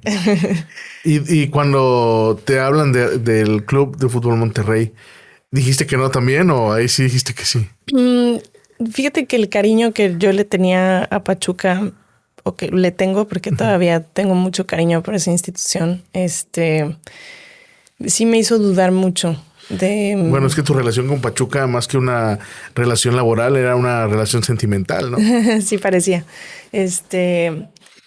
Y cuando te hablan del Club de Fútbol Monterrey, ¿dijiste que no también o ahí sí dijiste que sí? Fíjate que el cariño que yo le tenía a Pachuca, o que le tengo, porque todavía tengo mucho cariño por esa institución, sí me hizo dudar mucho. Bueno, es que tu relación con Pachuca, más que una relación laboral, era una relación sentimental, ¿no? Sí, parecía.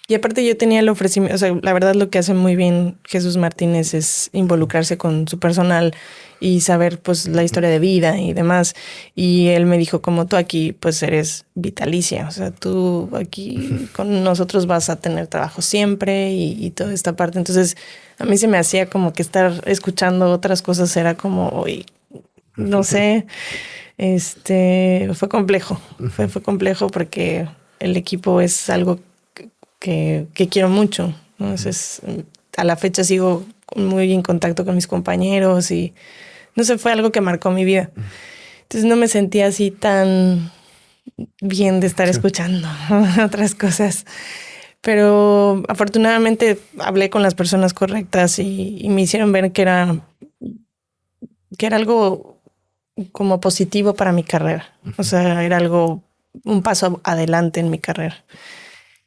Y aparte yo tenía el ofrecimiento, o sea, la verdad lo que hace muy bien Jesús Martínez es involucrarse con su personal y saber pues la historia de vida y demás. Y él me dijo, como tú aquí pues eres vitalicia, o sea, tú aquí con nosotros vas a tener trabajo siempre y toda esta parte. Entonces a mí se me hacía como que estar escuchando otras cosas era como, uy, no sé, fue complejo, fue complejo porque el equipo es algo que quiero mucho, ¿no? Entonces, a la fecha sigo muy en contacto con mis compañeros y no sé, fue algo que marcó mi vida. Entonces no me sentía así tan bien de estar escuchando otras cosas. Pero afortunadamente hablé con las personas correctas y me hicieron ver que era algo como positivo para mi carrera. O sea, era algo, un paso adelante en mi carrera.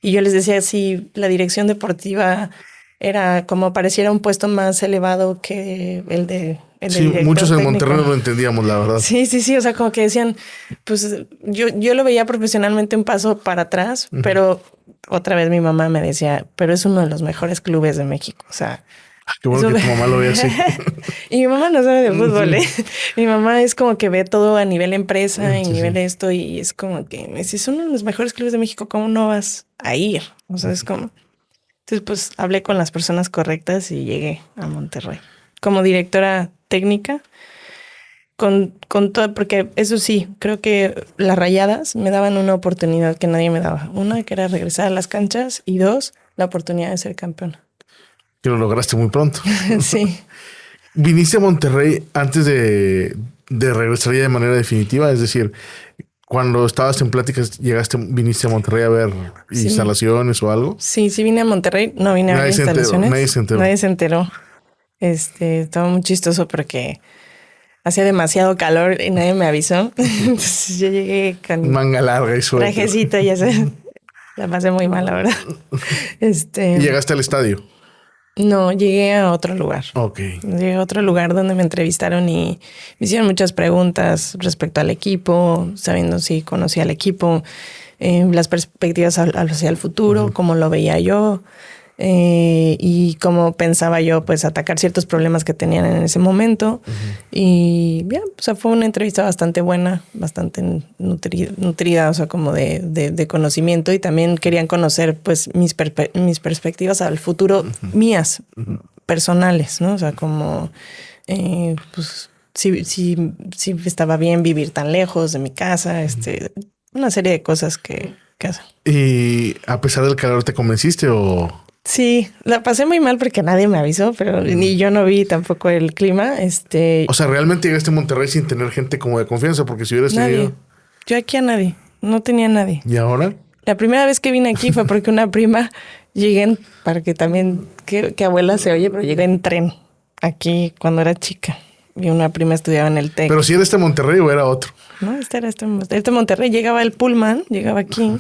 Y yo les decía, si la dirección deportiva era como pareciera un puesto más elevado que el de sí, muchos en Monterrey no lo entendíamos, la verdad. Sí. O sea, como que decían, pues yo lo veía profesionalmente un paso para atrás, pero otra vez mi mamá me decía, pero es uno de los mejores clubes de México. O sea, qué bueno que tu mamá lo ve así. Y mi mamá no sabe de fútbol, ¿eh? Mi mamá es como que ve todo a nivel empresa y nivel esto y es como que me dice, es uno de los mejores clubes de México, ¿cómo no vas a ir? O sea, es como... Entonces, pues hablé con las personas correctas y llegué a Monterrey. Como directora técnica, con todo, porque eso sí, creo que las Rayadas me daban una oportunidad que nadie me daba. Una, que era regresar a las canchas y dos, la oportunidad de ser campeona. Que lo lograste muy pronto. Sí. ¿Viniste a Monterrey antes de regresar ya de manera definitiva? Es decir, cuando estabas en pláticas, viniste a Monterrey a ver instalaciones o algo. Sí, vine a Monterrey. No vine a ver instalaciones. Nadie se enteró. Estaba muy chistoso porque hacía demasiado calor y nadie me avisó. Entonces yo llegué con manga larga y suerte. Trajecito, ya sé. La pasé muy mal, la verdad. ¿Y llegaste al estadio? No, llegué a otro lugar. Ok. Llegué a otro lugar donde me entrevistaron y me hicieron muchas preguntas respecto al equipo, sabiendo si conocía al equipo, las perspectivas hacia el futuro, cómo lo veía yo y cómo pensaba yo pues atacar ciertos problemas que tenían en ese momento. Y bien, o sea, fue una entrevista bastante buena, bastante nutrida, o sea, como de conocimiento, y también querían conocer pues mis perspectivas al futuro mías, personales, ¿no? O sea, como pues si estaba bien vivir tan lejos de mi casa, una serie de cosas que hacen. ¿Y a pesar del calor te convenciste o...? Sí, la pasé muy mal porque nadie me avisó, pero ni yo no vi tampoco el clima. O sea, realmente llegaste a Monterrey sin tener gente como de confianza, porque si hubieras tenido... Yo aquí a nadie, no tenía nadie. ¿Y ahora? La primera vez que vine aquí fue porque una prima para que también, que abuela se oye, pero llegué en tren aquí cuando era chica. Y una prima estudiaba en el TEC. ¿Pero si era Monterrey o era otro? No, era Monterrey. Llegaba el Pullman, llegaba aquí.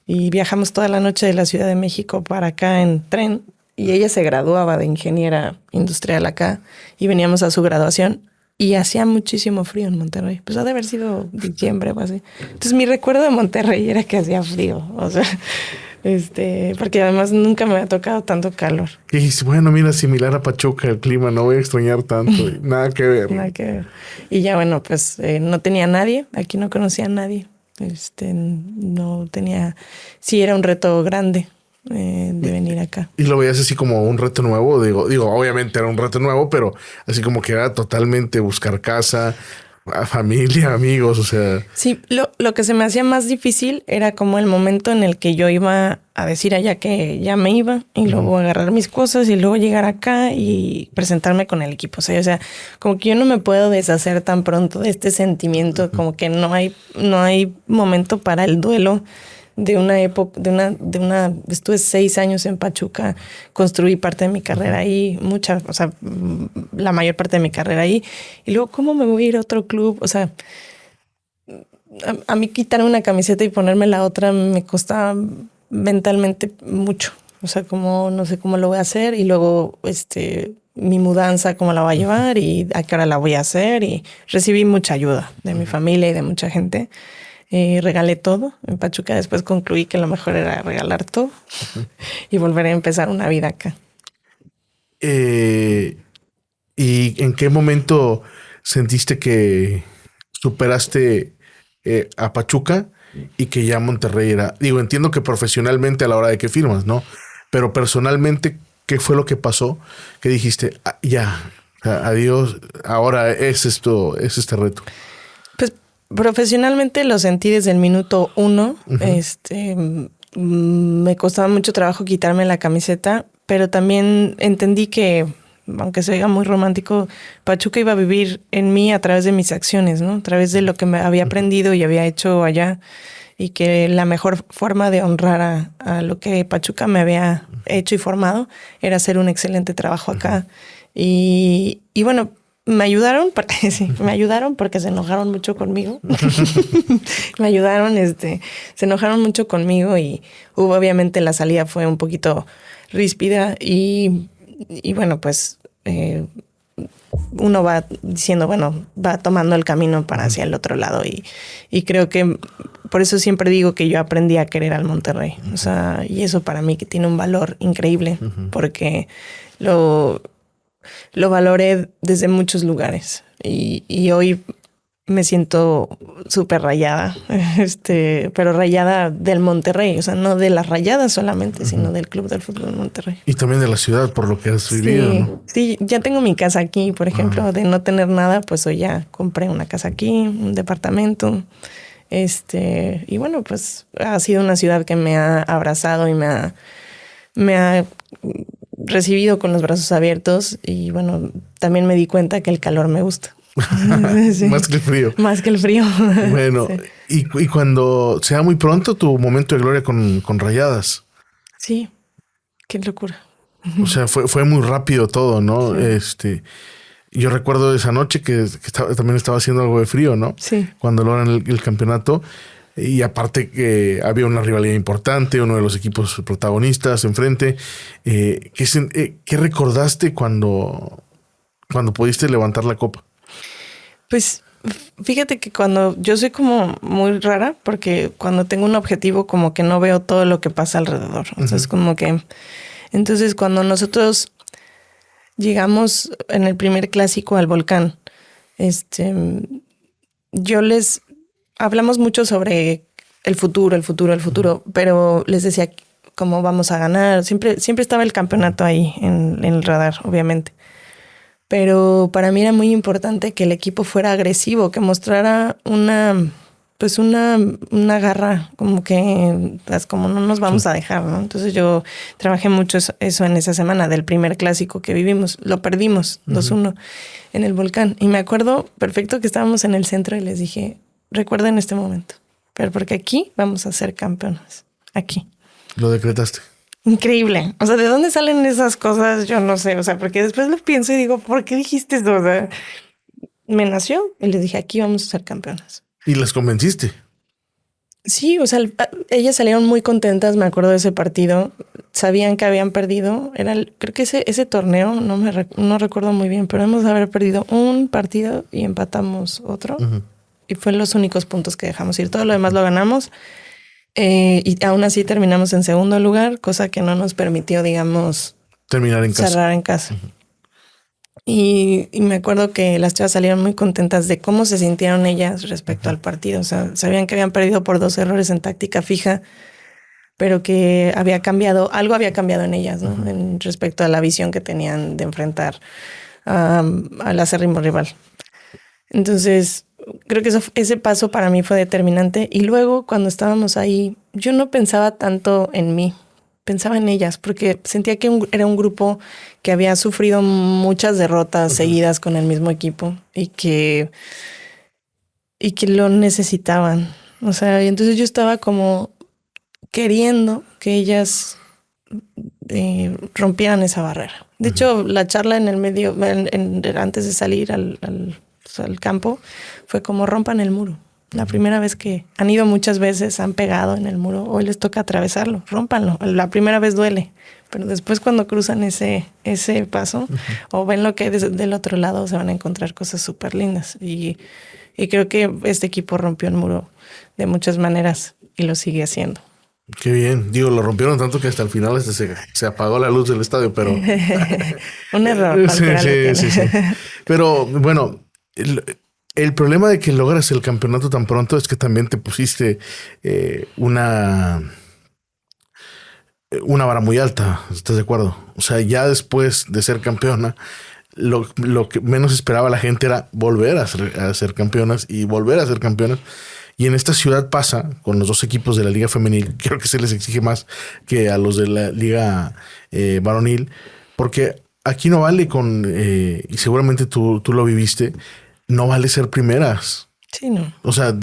Y viajamos toda la noche de la Ciudad de México para acá en tren. Y ella se graduaba de ingeniera industrial acá. Y veníamos a su graduación. Y hacía muchísimo frío en Monterrey. Pues ha de haber sido diciembre o así. Entonces mi recuerdo de Monterrey era que hacía frío. O sea, porque además nunca me ha tocado tanto calor. Y dijiste, bueno, mira, similar a Pachuca el clima, no voy a extrañar tanto. Nada que ver. Nada que ver. Y ya bueno, pues no tenía nadie. Aquí no conocía a nadie. No tenía... Sí, era un reto grande de venir acá. ¿Y lo veías así como un reto nuevo? Digo, obviamente era un reto nuevo, pero así como que era totalmente buscar casa, A familia, amigos, o sea. Sí, lo que se me hacía más difícil era como el momento en el que yo iba a decir allá que ya me iba y luego agarrar mis cosas y luego llegar acá y presentarme con el equipo. O sea, como que yo no me puedo deshacer tan pronto de este sentimiento, como que no hay momento para el duelo de una época, estuve 6 años en Pachuca, construí parte de mi carrera ahí, la mayor parte de mi carrera ahí, y luego, ¿cómo me voy a ir a otro club? O sea, a mí quitarme una camiseta y ponerme la otra me costaba mentalmente mucho. O sea, como no sé cómo lo voy a hacer, y luego mi mudanza, cómo la voy a llevar y a qué hora la voy a hacer, y recibí mucha ayuda de mi familia y de mucha gente. Regalé todo en Pachuca. Después concluí que lo mejor era regalar todo y volver a empezar una vida acá. ¿Y en qué momento sentiste que superaste a Pachuca y que ya Monterrey era? Digo, entiendo que profesionalmente a la hora de que firmas, ¿no? Pero personalmente, ¿qué fue lo que pasó? Que dijiste, ya, adiós, ahora es este reto. Pues profesionalmente lo sentí desde el minuto 1. Me costaba mucho trabajo quitarme la camiseta, pero también entendí que, aunque se oiga muy romántico, Pachuca iba a vivir en mí a través de mis acciones, ¿no? A través de lo que me había aprendido y había hecho allá, y que la mejor forma de honrar a lo que Pachuca me había hecho y formado era hacer un excelente trabajo acá. Y bueno, me ayudaron porque se enojaron mucho conmigo. Se enojaron mucho conmigo, y obviamente la salida fue un poquito ríspida, y bueno, pues uno va diciendo, bueno, va tomando el camino para hacia el otro lado, y creo que por eso siempre digo que yo aprendí a querer al Monterrey. O sea, y eso para mí que tiene un valor increíble, porque lo valoré desde muchos lugares, y hoy me siento súper rayada, pero rayada del Monterrey, o sea, no de las Rayadas solamente, sino del Club del Fútbol de Monterrey. Y también de la ciudad, por lo que has vivido, ¿no? Sí, ya tengo mi casa aquí, por ejemplo, de no tener nada, pues hoy ya compré una casa aquí, un departamento, y bueno, pues ha sido una ciudad que me ha abrazado y me ha recibido con los brazos abiertos, y bueno, también me di cuenta que el calor me gusta. Sí. Más que el frío. Más que el frío. Bueno, sí. y cuando sea muy pronto tu momento de gloria con Rayadas. Sí, qué locura. O sea, fue muy rápido todo, ¿no? Sí. Yo recuerdo esa noche que también estaba haciendo algo de frío, ¿no? Sí. Cuando logran el campeonato. Y aparte que había una rivalidad importante, uno de los equipos protagonistas enfrente. ¿Qué recordaste cuando pudiste levantar la copa? Pues fíjate que cuando yo soy como muy rara, porque cuando tengo un objetivo como que no veo todo lo que pasa alrededor. Entonces entonces cuando nosotros llegamos en el primer clásico al Volcán, hablamos mucho sobre el futuro, pero les decía cómo vamos a ganar. Siempre estaba el campeonato ahí en el radar, obviamente. Pero para mí era muy importante que el equipo fuera agresivo, que mostrara una garra, como no nos vamos a dejar, ¿no? Entonces yo trabajé mucho eso en esa semana del primer clásico que vivimos. Lo perdimos 2-1 en el Volcán. Y me acuerdo perfecto que estábamos en el centro y les dije, recuerden este momento, pero porque aquí vamos a ser campeones. Aquí. Lo decretaste. Increíble. O sea, ¿de dónde salen esas cosas? Yo no sé. O sea, porque después lo pienso y digo, ¿por qué dijiste eso? O sea, me nació y les dije, aquí vamos a ser campeonas. ¿Y las convenciste? Sí, o sea, ellas salieron muy contentas, me acuerdo de ese partido. Sabían que habían perdido. Creo que ese torneo, no recuerdo muy bien, pero hemos de haber perdido un partido y empatamos otro. Y fue los únicos puntos que dejamos ir. Todo lo demás lo ganamos. Y aún así terminamos en segundo lugar, cosa que no nos permitió, digamos, cerrar en casa. Y me acuerdo que las chavas salieron muy contentas de cómo se sintieron ellas respecto al partido. O sea, sabían que habían perdido por 2 errores en táctica fija, pero que algo había cambiado en ellas, ¿no? En respecto a la visión que tenían de enfrentar al acérrimo rival. Entonces, creo que ese paso para mí fue determinante. Y luego cuando estábamos ahí, yo no pensaba tanto en mí, pensaba en ellas, porque sentía que era un grupo que había sufrido muchas derrotas seguidas con el mismo equipo y que lo necesitaban. O sea, y entonces yo estaba como queriendo que ellas rompieran esa barrera. De hecho, la charla en el medio, antes de salir al campo, fue como rompan el muro. La primera vez que han ido muchas veces, han pegado en el muro, hoy les toca atravesarlo, rómpanlo. La primera vez duele, pero después cuando cruzan ese paso o ven lo que hay del otro lado, se van a encontrar cosas súper lindas. Y creo que este equipo rompió el muro de muchas maneras y lo sigue haciendo. Qué bien. Digo, lo rompieron tanto que hasta el final se apagó la luz del estadio, pero... Un error. Sí. Pero bueno, el problema de que logras el campeonato tan pronto es que también te pusiste una vara muy alta, ¿estás de acuerdo? O sea, ya después de ser campeona, lo que menos esperaba la gente era volver a ser campeonas y volver a ser campeonas. Y en esta ciudad pasa con los dos equipos de la Liga Femenil. Creo que se les exige más que a los de la Liga Varonil, porque aquí no vale y seguramente tú lo viviste, no vale ser primeras. Sí, no. O sea,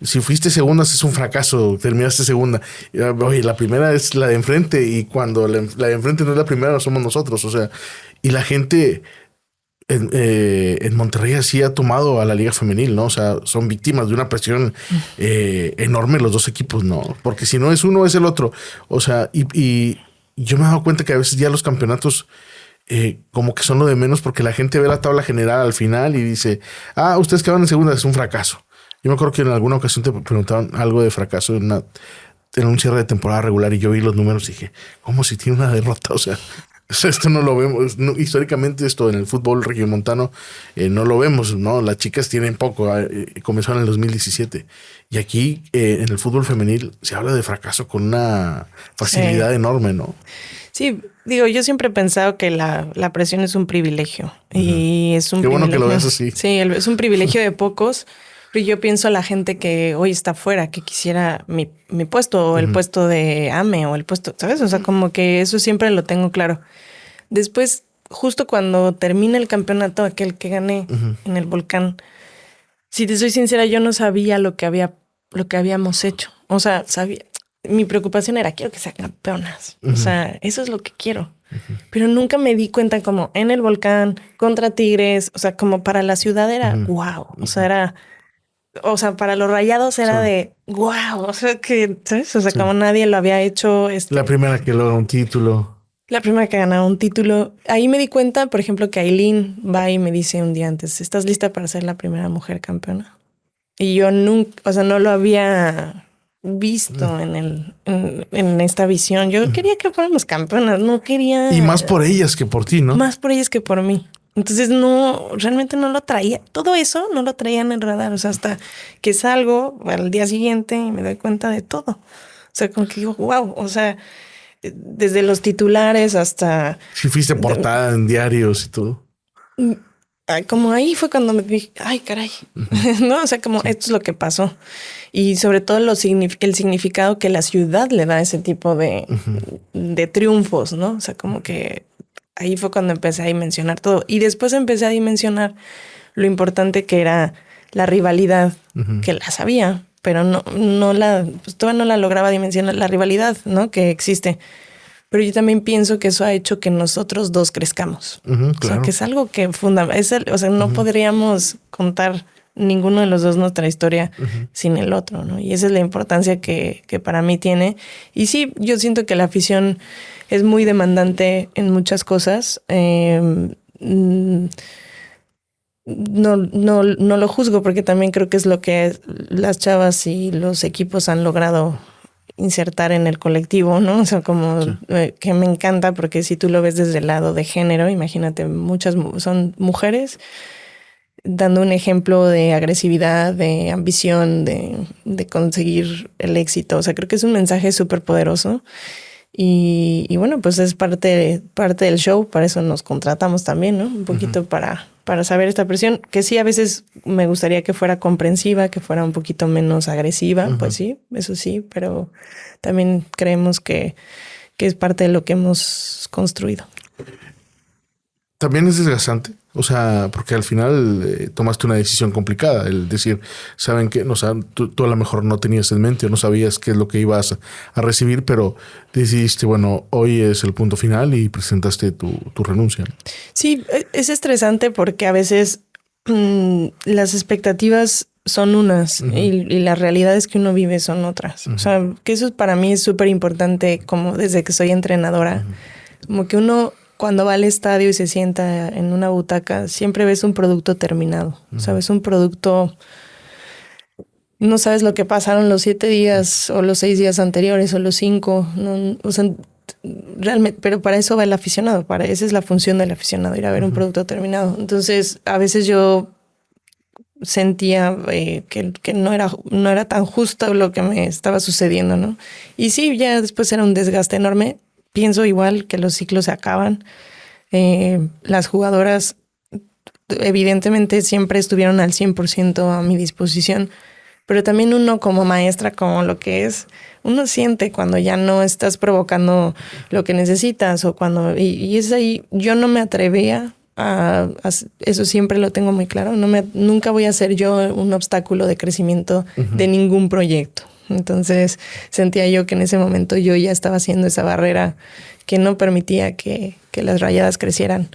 si fuiste segundas es un fracaso, terminaste segunda. Oye, la primera es la de enfrente y cuando la de enfrente no es la primera, somos nosotros. O sea, y la gente... En Monterrey así ha tomado a la Liga Femenil, ¿no? O sea, son víctimas de una presión enorme los dos equipos, ¿no? Porque si no es uno, es el otro. O sea, y yo me he dado cuenta que a veces ya los campeonatos como que son lo de menos porque la gente ve la tabla general al final y dice, ustedes quedaron en segunda, es un fracaso. Yo me acuerdo que en alguna ocasión te preguntaban algo de fracaso en un cierre de temporada regular y yo vi los números y dije, ¿cómo si tiene una derrota? O sea, esto no lo vemos. No, históricamente esto en el fútbol regiomontano no lo vemos, ¿no? Las chicas tienen poco. Comenzó en el 2017. Y aquí en el fútbol femenil se habla de fracaso con una facilidad enorme, ¿no? Sí, digo, yo siempre he pensado que la presión es un privilegio. Y es un Qué privilegio. bueno que lo veas así. Sí, es un privilegio de pocos. Pero yo pienso a la gente que hoy está fuera, que quisiera mi puesto o el puesto de AME o el puesto, ¿sabes? O sea, como que eso siempre lo tengo claro. Después, justo cuando termina el campeonato, aquel que gané en el Volcán, si te soy sincera, yo no sabía lo que habíamos hecho. O sea, mi preocupación era, quiero que sean campeonas. O sea, eso es lo que quiero. Pero nunca me di cuenta como en el Volcán, contra Tigres, o sea, como para la ciudad era wow. O sea, para los Rayados era de wow. O sea, que, ¿sabes? O sea, como nadie lo había hecho. La primera que logra un título. La primera que ganaba un título. Ahí me di cuenta, por ejemplo, que Aileen va y me dice un día antes, ¿estás lista para ser la primera mujer campeona? Y yo nunca, o sea, no lo había visto en esta visión. Yo quería que fuéramos campeonas, no quería... Y más por ellas que por ti, ¿no? Más por ellas que por mí. Entonces realmente no lo traía. Todo eso no lo traía en el radar. O sea, hasta que salgo al día siguiente y me doy cuenta de todo. O sea, como que digo, wow, o sea... Desde los titulares hasta... Si fuiste portada en diarios y todo. Como ahí fue cuando me dije, ay, caray. ¿No? O sea, como esto es lo que pasó. Y sobre todo el significado que la ciudad le da a ese tipo de triunfos, ¿no? O sea, como que ahí fue cuando empecé a dimensionar todo. Y después empecé a dimensionar lo importante que era la rivalidad, que la sabía, pero pues todavía no la lograba dimensionar, la rivalidad, ¿no? Que existe. Pero yo también pienso que eso ha hecho que nosotros dos crezcamos. Claro. O sea, que es algo que o sea, no podríamos contar ninguno de los dos nuestra historia sin el otro, ¿no? Y esa es la importancia que para mí tiene. Y sí, yo siento que la afición es muy demandante en muchas cosas. No lo juzgo porque también creo que es lo que las chavas y los equipos han logrado insertar en el colectivo, ¿no? O sea, como que me encanta porque si tú lo ves desde el lado de género, imagínate, muchas son mujeres dando un ejemplo de agresividad, de ambición, de conseguir el éxito. O sea, creo que es un mensaje súper poderoso Y bueno, pues es parte del show, para eso nos contratamos también, ¿no? Un poquito para saber esta presión, que sí a veces me gustaría que fuera comprensiva, que fuera un poquito menos agresiva, pues sí, eso sí, pero también creemos que es parte de lo que hemos construido. También es desgastante, o sea, porque al final tomaste una decisión complicada, el decir, saben que, no, tú a lo mejor no tenías en mente o no sabías qué es lo que ibas a recibir, pero decidiste, bueno, hoy es el punto final y presentaste tu renuncia. Sí, es estresante porque a veces las expectativas son unas y las realidades que uno vive son otras. O sea, que eso para mí es súper importante, como desde que soy entrenadora, como que uno cuando va al estadio y se sienta en una butaca, siempre ves un producto terminado. Sabes, un producto, no sabes lo que pasaron los 7 días o los 6 días anteriores o los 5. No, o sea, realmente, pero para eso va el aficionado. Esa es la función del aficionado, ir a ver un producto terminado. Entonces, a veces yo sentía que no era tan justo lo que me estaba sucediendo, ¿no? Y sí, ya después era un desgaste enorme. Pienso igual que los ciclos se acaban. Las jugadoras evidentemente siempre estuvieron al 100% a mi disposición, pero también uno como maestra, como lo que es, uno siente cuando ya no estás provocando lo que necesitas o cuando... Y es ahí, yo no me atrevía a eso, siempre lo tengo muy claro, nunca voy a ser yo un obstáculo de crecimiento de ningún proyecto. Entonces sentía yo que en ese momento yo ya estaba haciendo esa barrera que no permitía que las Rayadas crecieran.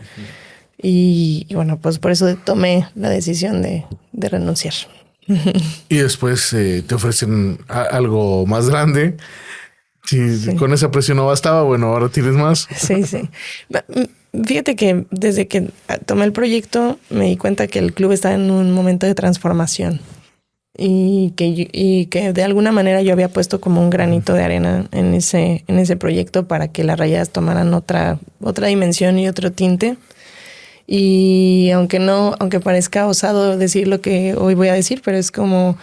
Y bueno, pues por eso tomé la decisión de renunciar. Y después te ofrecen algo más grande. Si con esa presión no bastaba, bueno, ahora tienes más. Sí. Fíjate que desde que tomé el proyecto me di cuenta que el club estaba en un momento de transformación. Y que de alguna manera yo había puesto como un granito de arena en ese proyecto para que las Rayadas tomaran otra dimensión y otro tinte. Y aunque parezca osado decir lo que hoy voy a decir, pero es como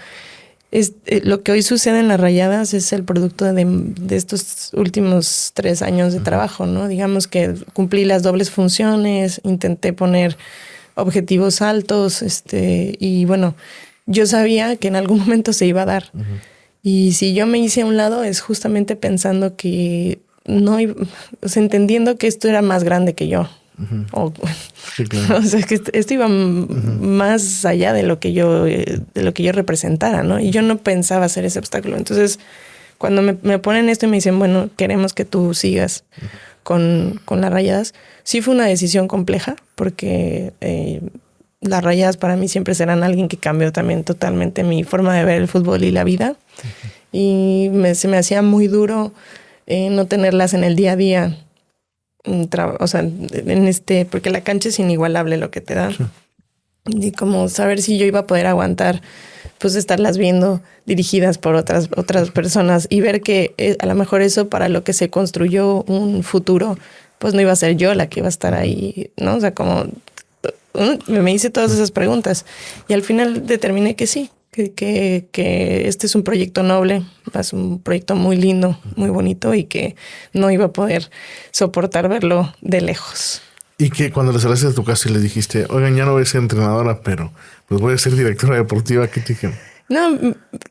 lo que hoy sucede en las Rayadas es el producto de estos últimos 3 años de trabajo, ¿no? Digamos que cumplí las dobles funciones, intenté poner objetivos altos, y bueno, yo sabía que en algún momento se iba a dar. Y si yo me hice a un lado es justamente pensando que o sea, entendiendo que esto era más grande que yo. Sí, claro. O sea, que esto iba más allá de lo que yo representara, ¿no? Y yo no pensaba hacer ese obstáculo. Entonces, cuando me ponen esto y me dicen, bueno, queremos que tú sigas con las Rayadas, sí fue una decisión compleja porque las Rayadas para mí siempre serán alguien que cambió también totalmente mi forma de ver el fútbol y la vida. Y se me hacía muy duro no tenerlas en el día a día. O sea, porque la cancha es inigualable lo que te da. Sí. Y como saber si yo iba a poder aguantar, pues estarlas viendo dirigidas por otras personas y ver que a lo mejor eso para lo que se construyó un futuro, pues no iba a ser yo la que iba a estar ahí, ¿no? O sea, como me hice todas esas preguntas y al final determiné que sí, que este es un proyecto noble, es un proyecto muy lindo, muy bonito y que no iba a poder soportar verlo de lejos. Y que cuando les hablaste de tu casa y les dijiste, oigan, ya no voy a ser entrenadora, pero pues voy a ser directora deportiva, ¿qué te dijeron? No,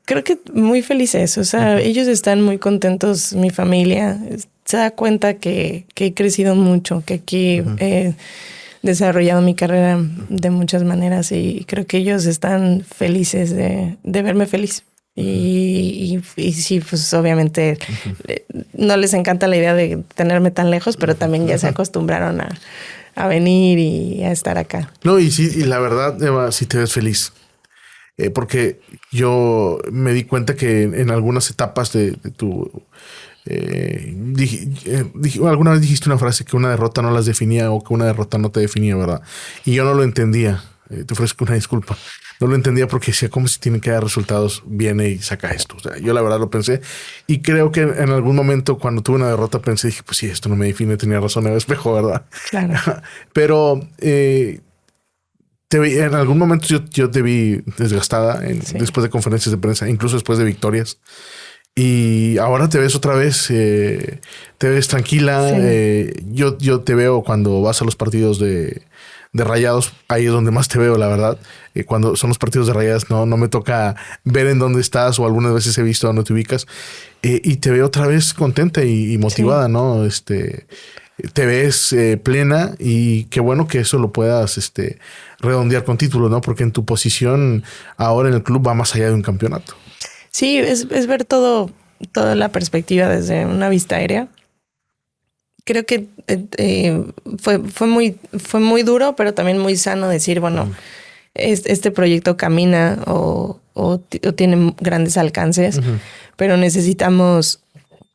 creo que muy felices. O sea, ellos están muy contentos, mi familia se da cuenta que he crecido mucho, que aquí he desarrollado mi carrera de muchas maneras y creo que ellos están felices de verme feliz. Y sí, pues obviamente no les encanta la idea de tenerme tan lejos, pero también ya se acostumbraron a venir y a estar acá. No, y sí, y la verdad, Eva, sí te ves feliz. Porque yo me di cuenta que en algunas etapas de tu... alguna vez dijiste una frase que una derrota no las definía o que una derrota no te definía, ¿verdad? Y yo no lo entendía. Te ofrezco una disculpa. No lo entendía porque decía, ¿cómo si tienen que dar resultados? Viene y saca esto. O sea, yo la verdad lo pensé y creo que en algún momento cuando tuve una derrota pensé, dije, pues sí, esto no me define, tenía razón, Eva Espejo, ¿verdad? Claro. Pero en algún momento yo te vi desgastada después de conferencias de prensa, incluso después de victorias. Y ahora te ves otra vez, te ves tranquila. Sí. Yo te veo cuando vas a los partidos de Rayados, ahí es donde más te veo, la verdad. Cuando son los partidos de Rayadas, no me toca ver en dónde estás, o algunas veces he visto dónde te ubicas. Y te veo otra vez contenta y motivada, sí. ¿No? Te ves plena, y qué bueno que eso lo puedas redondear con títulos, ¿no? Porque en tu posición ahora en el club va más allá de un campeonato. Sí, es ver toda la perspectiva desde una vista aérea. Creo que fue muy duro, pero también muy sano decir, bueno, este proyecto camina o tiene grandes alcances, pero necesitamos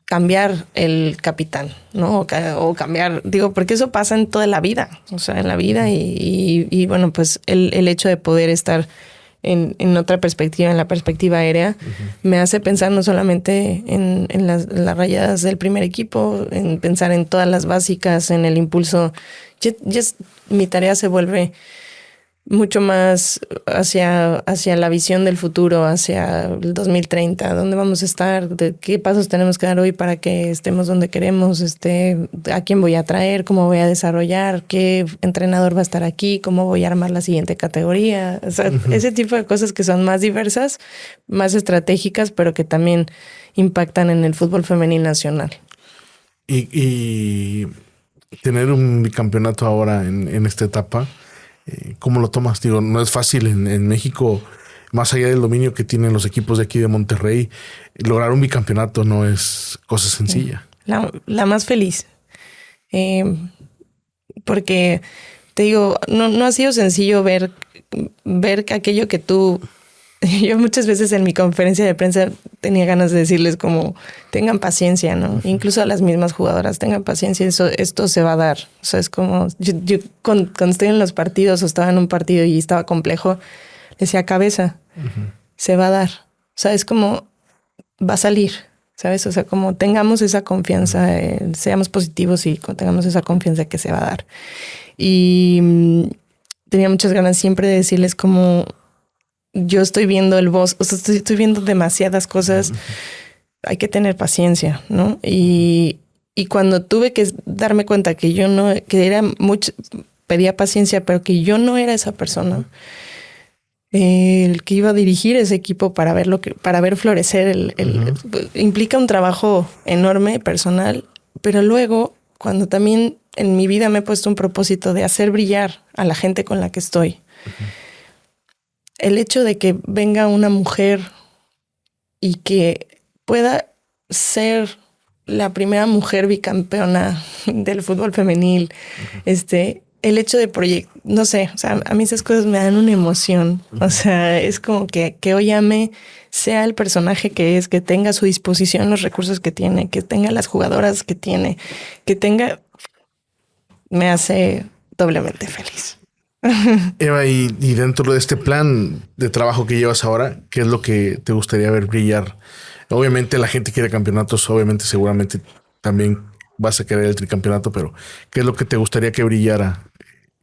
cambiar el capitán, ¿no? O cambiar, digo, porque eso pasa en toda la vida, o sea, en la vida y bueno, pues el hecho de poder estar en otra perspectiva, en la perspectiva aérea, me hace pensar no solamente en las Rayadas del primer equipo, en pensar en todas las básicas, en el impulso. Mi tarea se vuelve mucho más hacia la visión del futuro, hacia el 2030, dónde vamos a estar, de qué pasos tenemos que dar hoy para que estemos donde queremos, a quién voy a traer, cómo voy a desarrollar, qué entrenador va a estar aquí, cómo voy a armar la siguiente categoría. O sea, ese tipo de cosas que son más diversas, más estratégicas, pero que también impactan en el fútbol femenil nacional. Y tener un bicampeonato ahora en esta etapa, ¿cómo lo tomas? Digo, no es fácil en México, más allá del dominio que tienen los equipos de aquí de Monterrey, lograr un bicampeonato no es cosa sencilla. La más feliz. Porque te digo, no ha sido sencillo ver aquello que tú... Yo muchas veces en mi conferencia de prensa tenía ganas de decirles como tengan paciencia, ¿no? Incluso a las mismas jugadoras, tengan paciencia, esto se va a dar. O sea, es como yo cuando estoy en los partidos o estaba en un partido y estaba complejo, decía cabeza, se va a dar. O sea, es como va a salir, ¿sabes? O sea, como tengamos esa confianza, seamos positivos y tengamos esa confianza que se va a dar. Y tenía muchas ganas siempre de decirles como yo estoy viendo el bosque, o sea, estoy viendo demasiadas cosas. Hay que tener paciencia, ¿no? Y cuando tuve que darme cuenta que yo no, que era mucho, pedía paciencia, pero que yo no era esa persona, el que iba a dirigir ese equipo para ver florecer implica un trabajo enorme, personal, pero luego, cuando también en mi vida me he puesto un propósito de hacer brillar a la gente con la que estoy, el hecho de que venga una mujer y que pueda ser la primera mujer bicampeona del fútbol femenil, el hecho de no sé, o sea, a mí esas cosas me dan una emoción. O sea, es como que Oyame sea el personaje que es, que tenga a su disposición los recursos que tiene, que tenga las jugadoras que tiene, me hace doblemente feliz. Eva, y dentro de este plan de trabajo que llevas ahora, ¿qué es lo que te gustaría ver brillar? Obviamente la gente quiere campeonatos, obviamente seguramente también vas a querer el tricampeonato, pero ¿qué es lo que te gustaría que brillara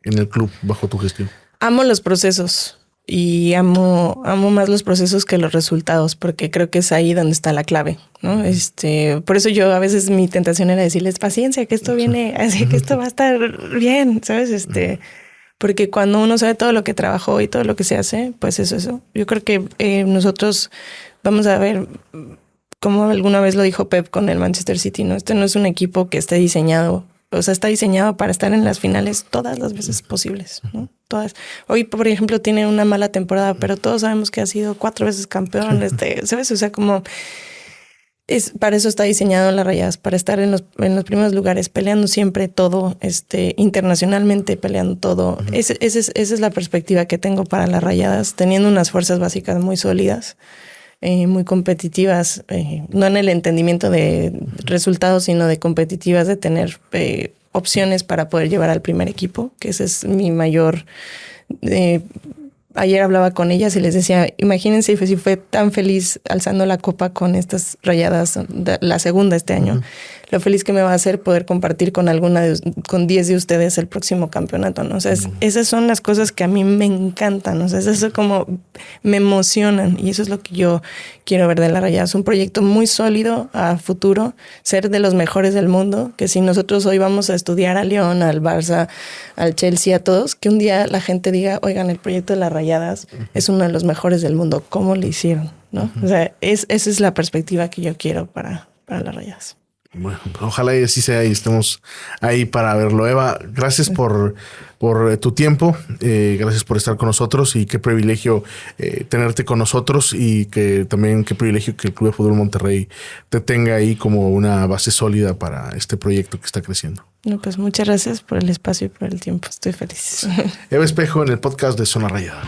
en el club bajo tu gestión? Amo los procesos y amo más los procesos que los resultados, porque creo que es ahí donde está la clave, ¿no? Por eso yo a veces mi tentación era decirles paciencia, que esto viene, así que esto va a estar bien, ¿sabes? Porque cuando uno sabe todo lo que trabajó y todo lo que se hace, pues eso. Yo creo que nosotros vamos a ver, como alguna vez lo dijo Pep con el Manchester City, ¿no? Este no es un equipo que esté diseñado, o sea, está diseñado para estar en las finales todas las veces posibles, ¿no? Todas. Hoy, por ejemplo, tiene una mala temporada, pero todos sabemos que ha sido 4 veces campeón, ¿sabes? O sea, como... para eso está diseñado las Rayadas, para estar en los primeros lugares, peleando siempre todo, internacionalmente peleando todo. Esa es la perspectiva que tengo para las Rayadas, teniendo unas fuerzas básicas muy sólidas, muy competitivas, no en el entendimiento de resultados, sino de competitivas, de tener opciones para poder llevar al primer equipo, que ese es mi mayor... Ayer hablaba con ellas y les decía, imagínense si fue tan feliz alzando la copa con estas Rayadas, la segunda este año. lo feliz que me va a hacer poder compartir con con 10 de ustedes el próximo campeonato, ¿no? O sea, esas son las cosas que a mí me encantan, o sea, eso como me emocionan y eso es lo que yo quiero ver de las Rayadas. Un proyecto muy sólido a futuro, ser de los mejores del mundo, que si nosotros hoy vamos a estudiar a León, al Barça, al Chelsea, a todos, que un día la gente diga, oigan, el proyecto de las Rayadas es uno de los mejores del mundo, ¿cómo le hicieron? ¿No? O sea, esa es la perspectiva que yo quiero para las Rayadas. Bueno, ojalá y así sea y estemos ahí para verlo. Eva, gracias por tu tiempo, gracias por estar con nosotros y qué privilegio tenerte con nosotros y que también qué privilegio que el Club de Fútbol Monterrey te tenga ahí como una base sólida para este proyecto que está creciendo. No, pues muchas gracias por el espacio y por el tiempo. Estoy feliz. Eva Espejo en el podcast de Zona Rayada.